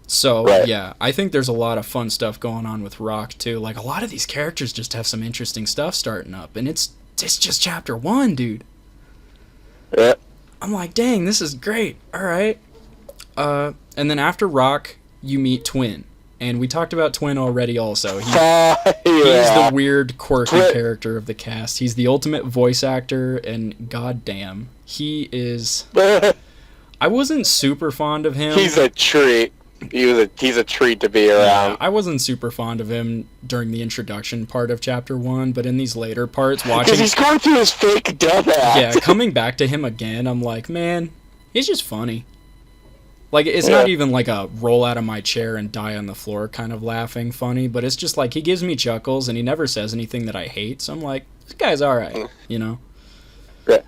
So, right. Yeah, I think there's a lot of fun stuff going on with Rock, too. Like, a lot of these characters just have some interesting stuff starting up, and it's just chapter 1, dude. Yeah. I'm like, dang, this is great. All right. And then after Rock, you meet Twin. And we talked about Twin already also. He's the weird, quirky character of the cast. He's the ultimate voice actor, and goddamn, he is... I wasn't super fond of him. He's a treat. He's a treat to be around. Yeah, I wasn't super fond of him during the introduction part of Chapter 1, but in these later parts, watching... Because he's going through his fake death act. Yeah, coming back to him again, I'm like, man, he's just funny. Like, it's not even like a roll out of my chair and die on the floor kind of laughing funny, but it's just like, he gives me chuckles, and he never says anything that I hate, so I'm like, this guy's alright, you know? Yeah.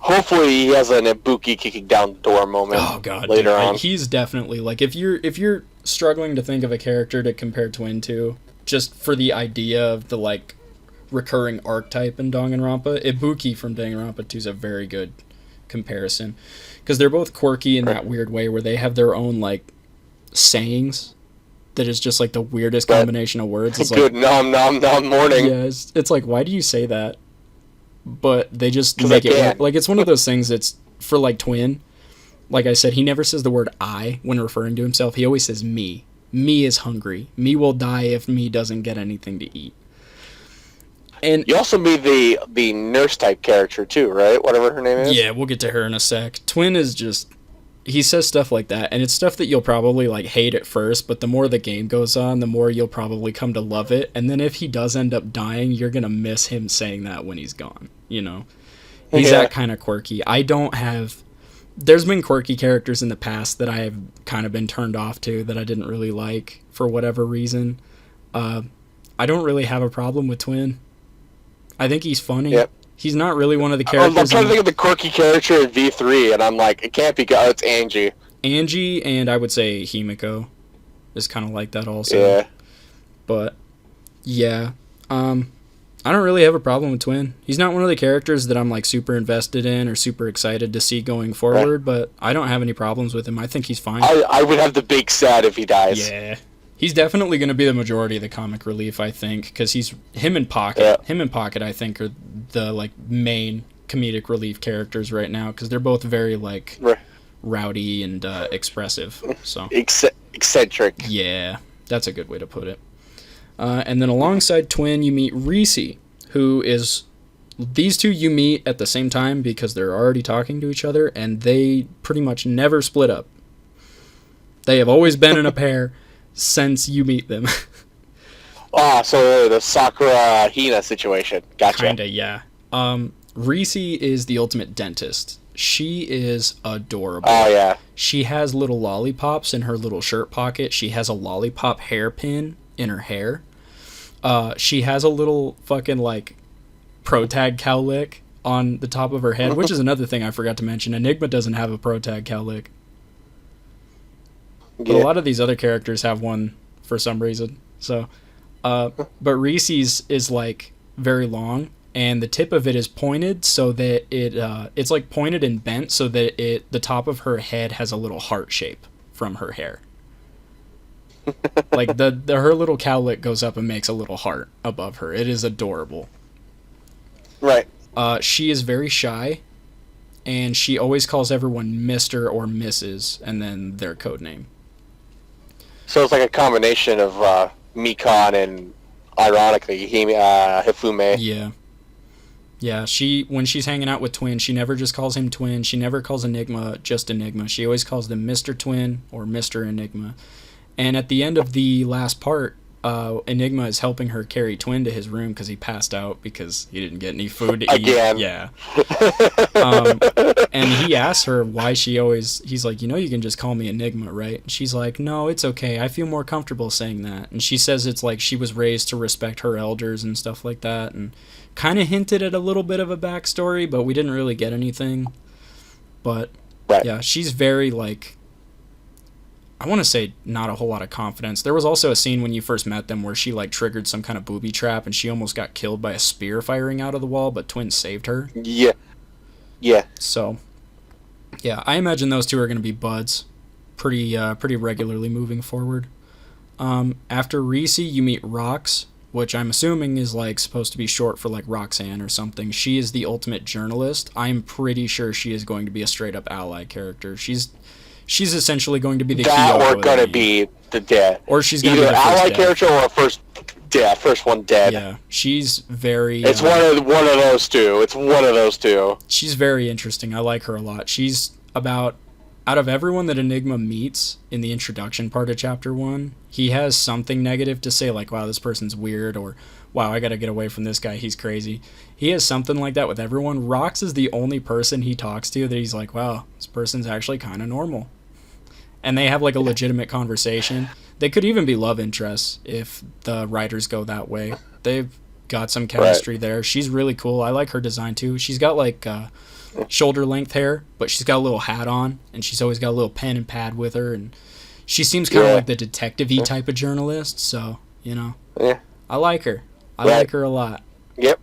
Hopefully he has an Ibuki kicking down the door moment. Oh god, later dude, on. He's definitely like, if you're struggling to think of a character to compare Twin to, just for the idea of the like recurring archetype in Danganronpa, Ibuki from Danganronpa 2 is a very good comparison, because they're both quirky in that weird way where they have their own like sayings that is just like the weirdest combination of words. It's good like, nom nom nom morning. Yeah, it's like, why do you say that? But they just make it work. Like, it's one of those things that's for like Twin. Like I said, he never says the word I when referring to himself. He always says me. Me is hungry. Me will die if me doesn't get anything to eat. And you also meet the nurse type character too, right? Whatever her name is. Yeah, we'll get to her in a sec. Twin is just, he says stuff like that, and it's stuff that you'll probably like hate at first, but the more the game goes on, the more you'll probably come to love it. And then if he does end up dying, you're gonna miss him saying that when he's gone, you know? He's that kind of quirky. There's been quirky characters in the past that I have kind of been turned off to, that I didn't really like for whatever reason. I don't really have a problem with Twin. I think he's funny. Yep. He's not really one of the characters. I'm trying to think of the quirky character in V3, and I'm like, it can't be God. It's Angie. Angie, and I would say Himiko is kind of like that also. Yeah. But, yeah. I don't really have a problem with Twin. He's not one of the characters that I'm like super invested in or super excited to see going forward, but I don't have any problems with him. I think he's fine. I would have the big sad if he dies. Yeah. He's definitely going to be the majority of the comic relief, I think, because him and Pocket, I think, are the like main comedic relief characters right now, because they're both very like rowdy and expressive. So eccentric. Yeah, that's a good way to put it. And then alongside Twin, you meet Reese, who is... These two you meet at the same time because they're already talking to each other, and they pretty much never split up. They have always been in a pair since you meet them. So the Sakura Hina situation. Gotcha. Kinda, yeah. Reese is the ultimate dentist. She is adorable. Oh, yeah. She has little lollipops in her little shirt pocket. She has a lollipop hairpin in her hair. She has a little fucking, like, protag cowlick on the top of her head, which is another thing I forgot to mention. Enigma doesn't have a protag cowlick. But a lot of these other characters have one for some reason. So, but Reese's is, like, very long, and the tip of it is pointed so that it's, like, pointed and bent so that the top of her head has a little heart shape from her hair. Like, her little cowlick goes up and makes a little heart above her. It is adorable. Right. She is very shy, and she always calls everyone Mr. or Mrs. and then their code name. So it's like a combination of Mikan and, ironically, Hifume. Yeah. Yeah, when she's hanging out with Twin, she never just calls him Twin. She never calls Enigma just Enigma. She always calls them Mr. Twin or Mr. Enigma. And at the end of the last part, Enigma is helping her carry Twin to his room because he passed out because he didn't get any food to Again. eat. Yeah. And he asks her why he's like, you can just call me Enigma, right? And she's like, no, it's okay. I feel more comfortable saying that. And she says it's like she was raised to respect her elders and stuff like that, and kind of hinted at a little bit of a backstory, but we didn't really get anything. But yeah, she's very like, I want to say not a whole lot of confidence. There was also a scene when you first met them where she like triggered some kind of booby trap and she almost got killed by a spear firing out of the wall, but Twin saved her. Yeah. Yeah. So, yeah, I imagine those two are going to be buds pretty regularly moving forward. After Reese, you meet Rox, which I'm assuming is like supposed to be short for like Roxanne or something. She is the ultimate journalist. I'm pretty sure she is going to be a straight up ally character. She's essentially going to be the Kyoko, or going to be the dead, or she's going to be the ally character or first one dead. Yeah, she's very. It's one of those two. It's one of those two. She's very interesting. I like her a lot. She's out of everyone that Enigma meets in the introduction part of Chapter 1, he has something negative to say, like, wow, this person's weird, or wow, I gotta get away from this guy, he's crazy. He has something like that with everyone. Rox is the only person he talks to that he's like, wow, this person's actually kind of normal. And they have like a legitimate conversation. They could even be love interests if the writers go that way. They've got some chemistry there. She's really cool. I like her design too. She's got like shoulder length hair, but she's got a little hat on, and she's always got a little pen and pad with her, and she seems kind of like the detective-y type of journalist, so, I like her. I like her a lot. Yep.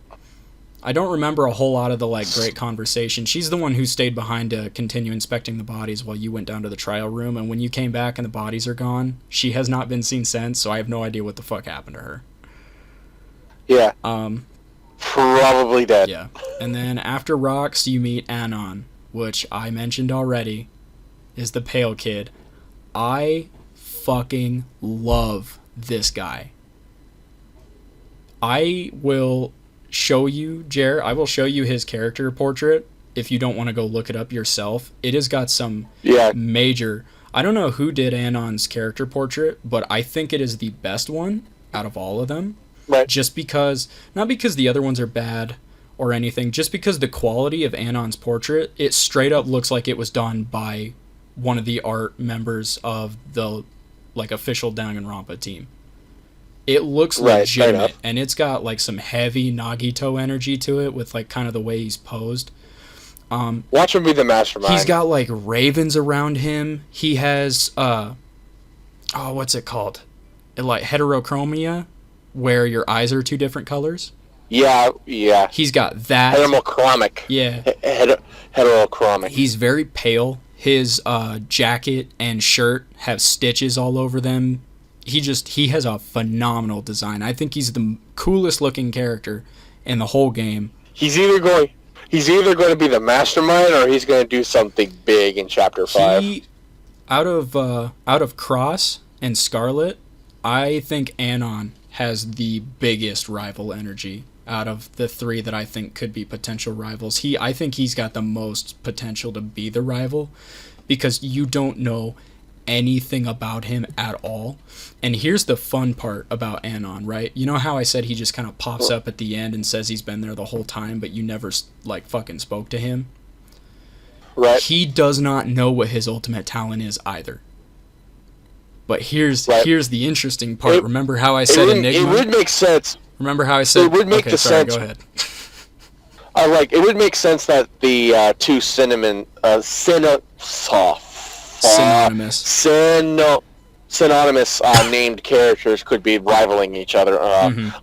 I don't remember a whole lot of the like great conversation. She's the one who stayed behind to continue inspecting the bodies while you went down to the trial room, and when you came back and the bodies are gone, she has not been seen since, so I have no idea what the fuck happened to her. Yeah. Probably dead. Yeah. And then after Rox, you meet Anon, which I mentioned already is the pale kid. I fucking love this guy. I will show you, Jer, I will show you his character portrait if you don't want to go look it up yourself. It has got some major... I don't know who did Anon's character portrait, but I think it is the best one out of all of them. Right. Just because... Not because the other ones are bad or anything, just because the quality of Anon's portrait, it straight up looks like it was done by one of the art members of the like official Danganronpa team. It looks legitimate, and it's got like some heavy Nagito energy to it with like kind of the way he's posed. Watch him be the mastermind. He's got like ravens around him. He has what's it called? Like heterochromia, where your eyes are two different colors. Yeah. He's got that. Heterochromic. Yeah. Heterochromic. He's very pale. His jacket and shirt have stitches all over them. He has a phenomenal design. I think he's the coolest looking character in the whole game. He's either going to be the mastermind or he's going to do something big in Chapter 5. Out of Cross and Scarlet, I think Anon has the biggest rival energy out of the three that I think could be potential rivals. I think he's got the most potential to be the rival because you don't know anything about him at all. And here's the fun part about Anon, right? You know how I said he just kind of pops up at the end and says he's been there the whole time, but you never like fucking spoke to him? Right. He does not know what his ultimate talent is either. But here's the interesting part. Remember how I said Enigma? It would make sense. Remember how I said... It would make sense. Go ahead. It would make sense that the two synonymous named characters could be rivaling each other.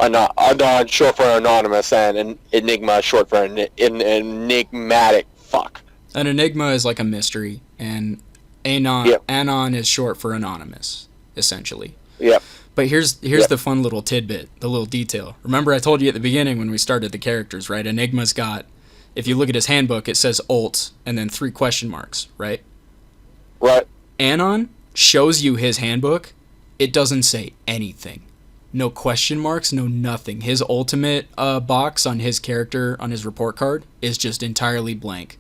Anon short for anonymous, and Enigma short for enigmatic. Fuck. An enigma is like a mystery, and Anon is short for anonymous, essentially. Yep. But here's the fun little tidbit, the little detail. Remember I told you at the beginning when we started the characters, right? Enigma's got, if you look at his handbook, it says ult and then 3 question marks, right? Right. Anon shows you his handbook. It doesn't say anything. No question marks, no nothing. His ultimate box on his character, on his report card, is just entirely blank.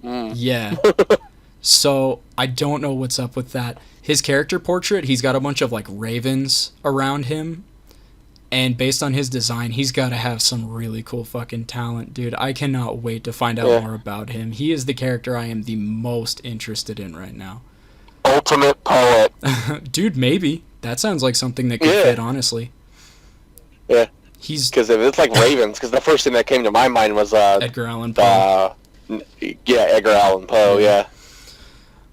Yeah. So I don't know what's up with that. His character portrait, he's got a bunch of like ravens around him. And based on his design, he's got to have some really cool fucking talent, dude. I cannot wait to find out more about him. He is the character I am the most interested in right now. Ultimate poet. Dude, maybe. That sounds like something that could fit, honestly. Yeah. He's because if it's like ravens, because the first thing that came to my mind was Edgar Allan Poe. Edgar Allan Poe, yeah.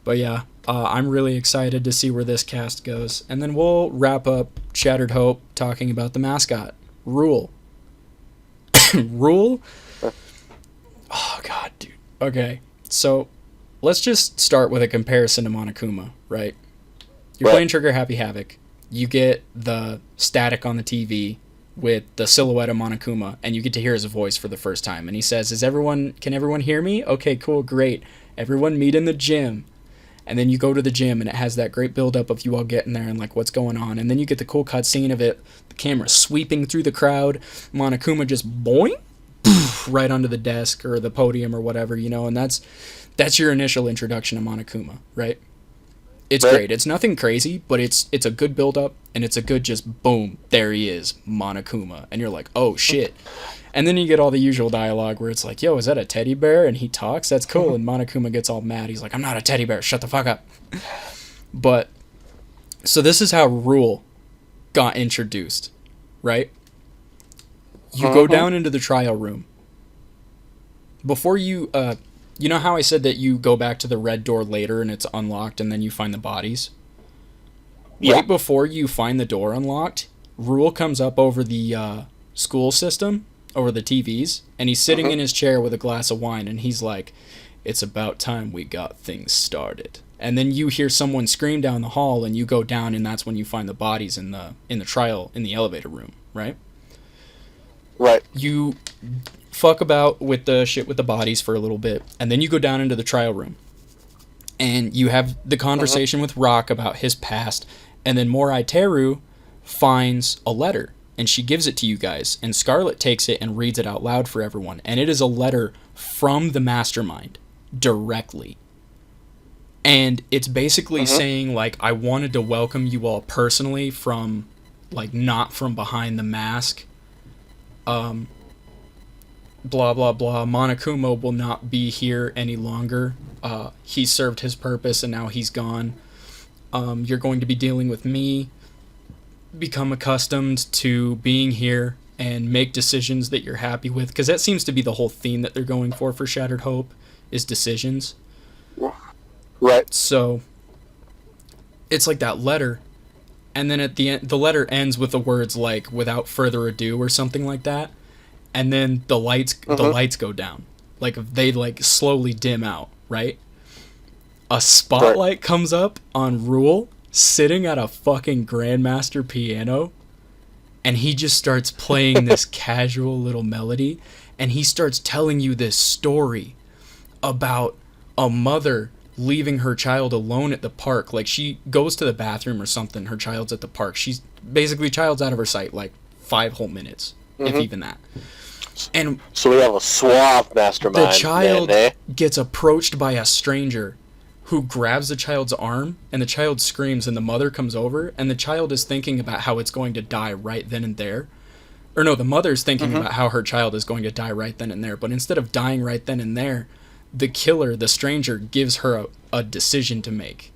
But yeah, I'm really excited to see where this cast goes. And then we'll wrap up Shattered Hope talking about the mascot, Rule. Rule? Oh, God, dude. Okay, so let's just start with a comparison to Monokuma, right? You're playing Trigger Happy Havoc. You get the static on the TV with the silhouette of Monokuma, and you get to hear his voice for the first time. And he says, can everyone hear me? Okay, cool, great. Everyone meet in the gym. And then you go to the gym, and it has that great build-up of you all getting there and, like, what's going on. And then you get the cool cutscene of it, the camera sweeping through the crowd, Monokuma just boing, right onto the desk or the podium or whatever, you know, and that's your initial introduction to Monokuma, right? It's great. It's nothing crazy, but it's a good build-up, and it's a good just, boom, there he is, Monokuma. And you're like, oh, shit. And then you get all the usual dialogue where it's like, yo, is that a teddy bear? And he talks? That's cool. And Monokuma gets all mad. He's like, I'm not a teddy bear. Shut the fuck up. But, so this is how Rule got introduced, right? You go down into the trial room. Before you, you know how I said that you go back to the red door later and it's unlocked and then you find the bodies? Yeah. Right before you find the door unlocked, Rule comes up over the school system, over the TVs, and he's sitting in his chair with a glass of wine, and he's like, it's about time we got things started. And then you hear someone scream down the hall, and you go down, and that's when you find the bodies in the trial, in the elevator room, right? Right. You fuck about with the shit with the bodies for a little bit, and then you go down into the trial room. And you have the conversation with Rock about his past, and then Morai Teru finds a letter, and she gives it to you guys, and Scarlet takes it and reads it out loud for everyone, and it is a letter from the mastermind, directly. And it's basically saying, like, I wanted to welcome you all personally from, like, not from behind the mask, blah, blah, blah, Monokuma will not be here any longer, he served his purpose and now he's gone, you're going to be dealing with me, become accustomed to being here and make decisions that you're happy with, because that seems to be the whole theme that they're going for Shattered Hope, is decisions. Right. So it's like that letter, and then at the end the letter ends with the words like without further ado or something like that, and then the lights go down, like they like slowly dim out, right? A spotlight comes up on Rule sitting at a fucking Grandmaster piano, and he just starts playing this casual little melody, and he starts telling you this story about a mother leaving her child alone at the park. Like, she goes to the bathroom or something, her child's at the park, she's basically, child's out of her sight like 5 whole minutes, if even that. And so we have a suave mastermind. The child gets approached by a stranger who grabs the child's arm, and the child screams, and the mother comes over, and the child is thinking about how it's going to die right then and there. Or no, the mother's thinking about how her child is going to die right then and there, but instead of dying right then and there, the killer, the stranger, gives her a decision to make.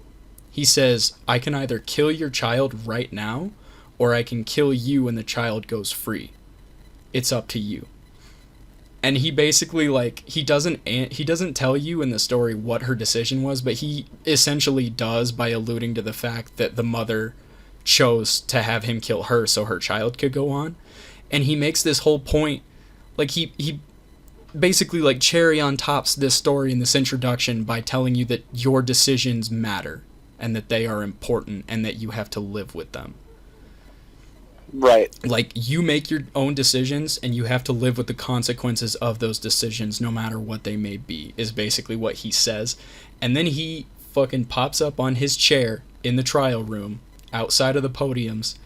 He says, I can either kill your child right now, or I can kill you and the child goes free. It's up to you. And he basically, like, he doesn't tell you in the story what her decision was, but he essentially does by alluding to the fact that the mother chose to have him kill her so her child could go on. And he makes this whole point, like, he basically, like, cherry on tops this story in this introduction by telling you that your decisions matter and that they are important and that you have to live with them. Right. Like, you make your own decisions and you have to live with the consequences of those decisions no matter what they may be, is basically what he says. And then he fucking pops up on his chair in the trial room outside of the podiums,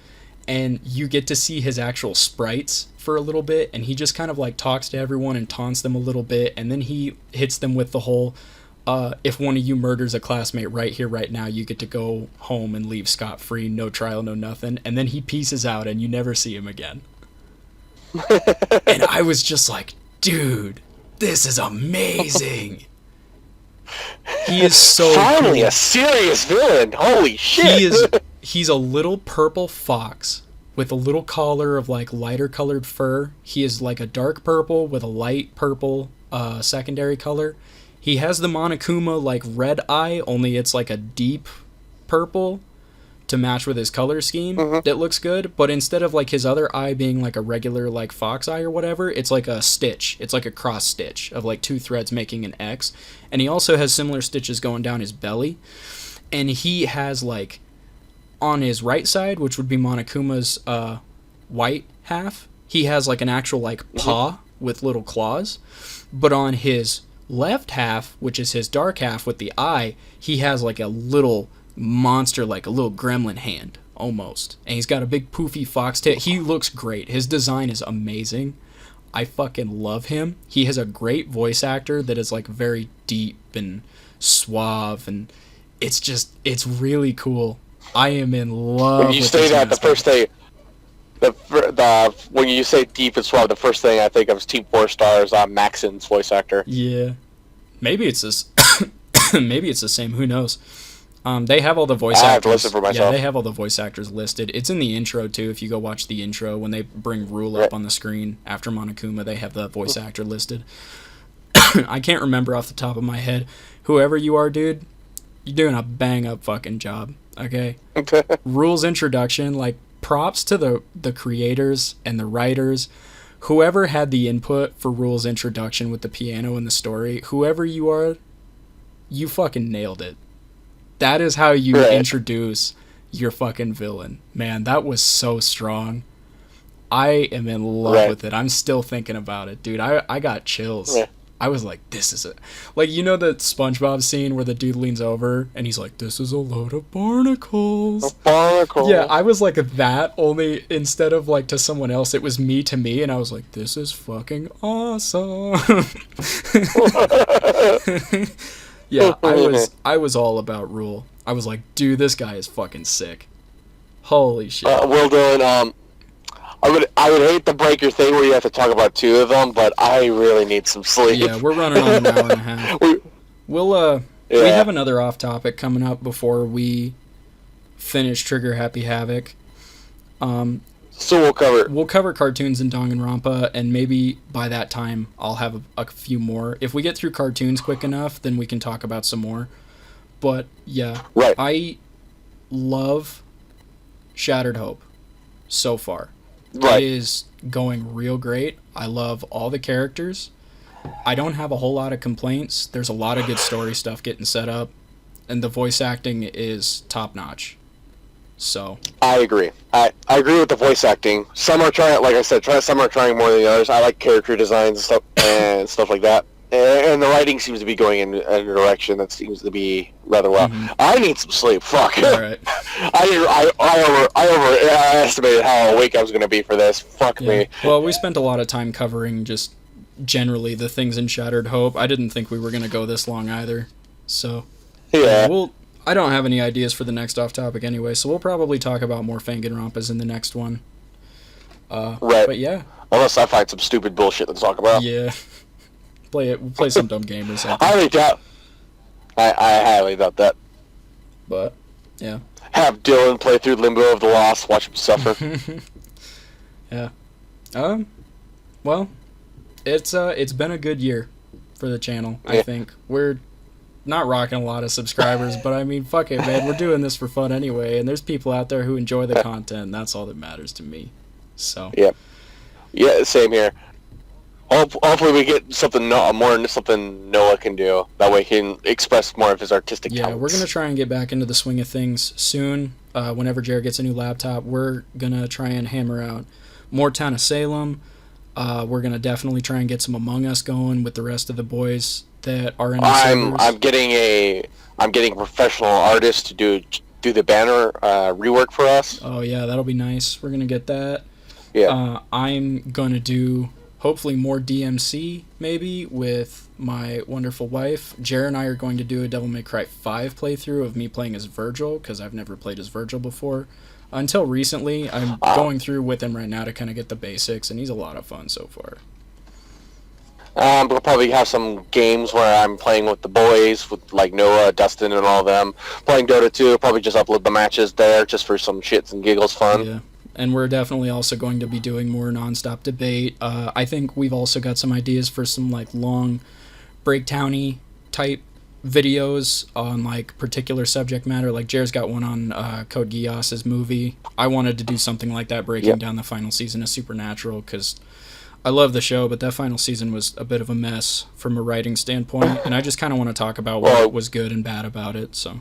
and you get to see his actual sprites for a little bit, and he just kind of like talks to everyone and taunts them a little bit, and then he hits them with the whole, if one of you murders a classmate right here, right now, you get to go home and leave scot-free, no trial, no nothing. And then he pieces out and you never see him again. And I was just like, dude, this is amazing. He is so finally cool. a serious villain. Holy shit. He's a little purple fox with a little collar of like lighter colored fur. He is like a dark purple with a light purple secondary color. He has the Monokuma like red eye, only it's like a deep purple to match with his color scheme. That looks good, but instead of like his other eye being like a regular like fox eye or whatever, it's like a stitch. It's like a cross stitch of like two threads making an X. And he also has similar stitches going down his belly. And he has like on his right side, which would be Monokuma's white half, he has like an actual like paw with little claws. But on his left half, which is his dark half with the eye, he has like a little monster, like a little gremlin hand almost, and he's got a big poofy fox tail. He looks great. His design is amazing. I fucking love him. He has a great voice actor that is like very deep and suave, and it's really cool. I am in love. When you say that, the first thing, when you say deep and suave, the first thing I think of is Team 4 Star's Maxon's voice actor. Yeah, maybe it's this. Maybe it's the same. Who knows? They have all the voice actors. I have to listen for myself. Yeah, they have all the voice actors listed. It's in the intro too. If you go watch the intro, when they bring Rule up on the screen after Monokuma, they have the voice actor listed. I can't remember off the top of my head. Whoever you are, dude, you're doing a bang up fucking job. Okay. Rule's introduction, like props to the creators and the writers. Whoever had the input for Rule's introduction with the piano and the story, whoever you are, you fucking nailed it. That is how you introduce your fucking villain. Man, that was so strong. I am in love with it. I'm still thinking about it, dude. I got chills. I was like, this is it. Like, you know the SpongeBob scene where the dude leans over and he's like, this is a load of barnacles. A barnacle. Yeah, I was like that, only instead of like to someone else, it was me to me, and I was like, this is fucking awesome. Yeah, I was all about Rule. I was like, dude, this guy is fucking sick. Holy shit. Well done. I would hate to break your thing where you have to talk about two of them, but I really need some sleep. Yeah, we're running on an hour and a half. We have another off topic coming up before we finish Trigger Happy Havoc. So we'll cover cartoons in Danganronpa, and maybe by that time I'll have a few more. If we get through cartoons quick enough, then we can talk about some more. But yeah, I love Shattered Hope so far. It is going real great. I love all the characters. I don't have a whole lot of complaints. There's a lot of good story stuff getting set up, and the voice acting is top notch. So I agree. I agree with the voice acting. Some are trying, like I said, some are trying more than the others. I like character designs and stuff like that. And the writing seems to be going in a direction that seems to be rather well. I need some sleep. Fuck. All right. I overestimated how awake I was going to be for this. Fuck me. Well, we spent a lot of time covering just generally the things in Shattered Hope. I didn't think we were going to go this long either. So yeah. I don't have any ideas for the next off topic anyway, so we'll probably talk about more Fanganronpas in the next one. But yeah. Unless I find some stupid bullshit to talk about. Yeah. Play some dumb game or something. I highly doubt that. But yeah. Have Dylan play through Limbo of the Lost, watch him suffer. Yeah. Well, it's been a good year for the channel. I think we're not rocking a lot of subscribers, but I mean, fuck it, man. We're doing this for fun anyway, and there's people out there who enjoy the content, and that's all that matters to me. So. Yeah, same here. Hopefully we get something something Noah can do. That way he can express more of his artistic talents. Yeah, we're going to try and get back into the swing of things soon. Whenever Jared gets a new laptop, we're going to try and hammer out more Town of Salem. We're going to definitely try and get some Among Us going with the rest of the boys that are in the servers. I'm getting a professional artist to do the banner rework for us. Oh yeah, that'll be nice. We're going to get that. Yeah. I'm going to do hopefully more DMC maybe with my wonderful wife. Jared and I are going to do a Devil May Cry 5 playthrough of me playing as Virgil, because I've never played as Virgil before. Until recently, I'm going through with him right now to kind of get the basics, and he's a lot of fun so far. We'll probably have some games where I'm playing with the boys, with like Noah, Dustin, and all of them. Playing Dota 2, probably just upload the matches there just for some shits and giggles fun. Yeah, and we're definitely also going to be doing more nonstop debate. I think we've also got some ideas for some like long breaktowny type videos on like particular subject matter. Like Jared's got one on Code Geass's movie. I wanted to do something like that, breaking down the final season of Supernatural, because I love the show, but that final season was a bit of a mess from a writing standpoint, and I just kind of want to talk about what was good and bad about it. So,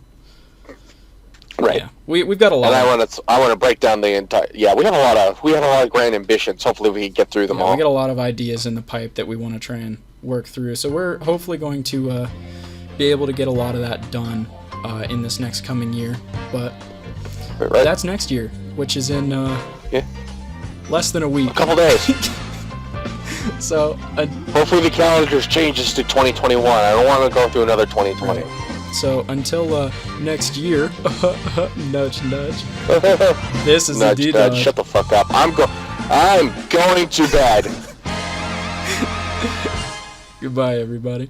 right, yeah, we've got a lot. And I want to break down the entire. Yeah, we have a lot of grand ambitions. Hopefully, we can get through them all. We got a lot of ideas in the pipe that we want to try and work through. So we're hopefully going to be able to get a lot of that done in this next coming year. But that's next year, which is in less than a week. A couple days. So hopefully the calendar changes to 2021. I don't want to go through another 2020. Right. So until next year, nudge nudge. This is nudge, the D-DAWG. Shut the fuck up. I'm going to bed. Goodbye, everybody.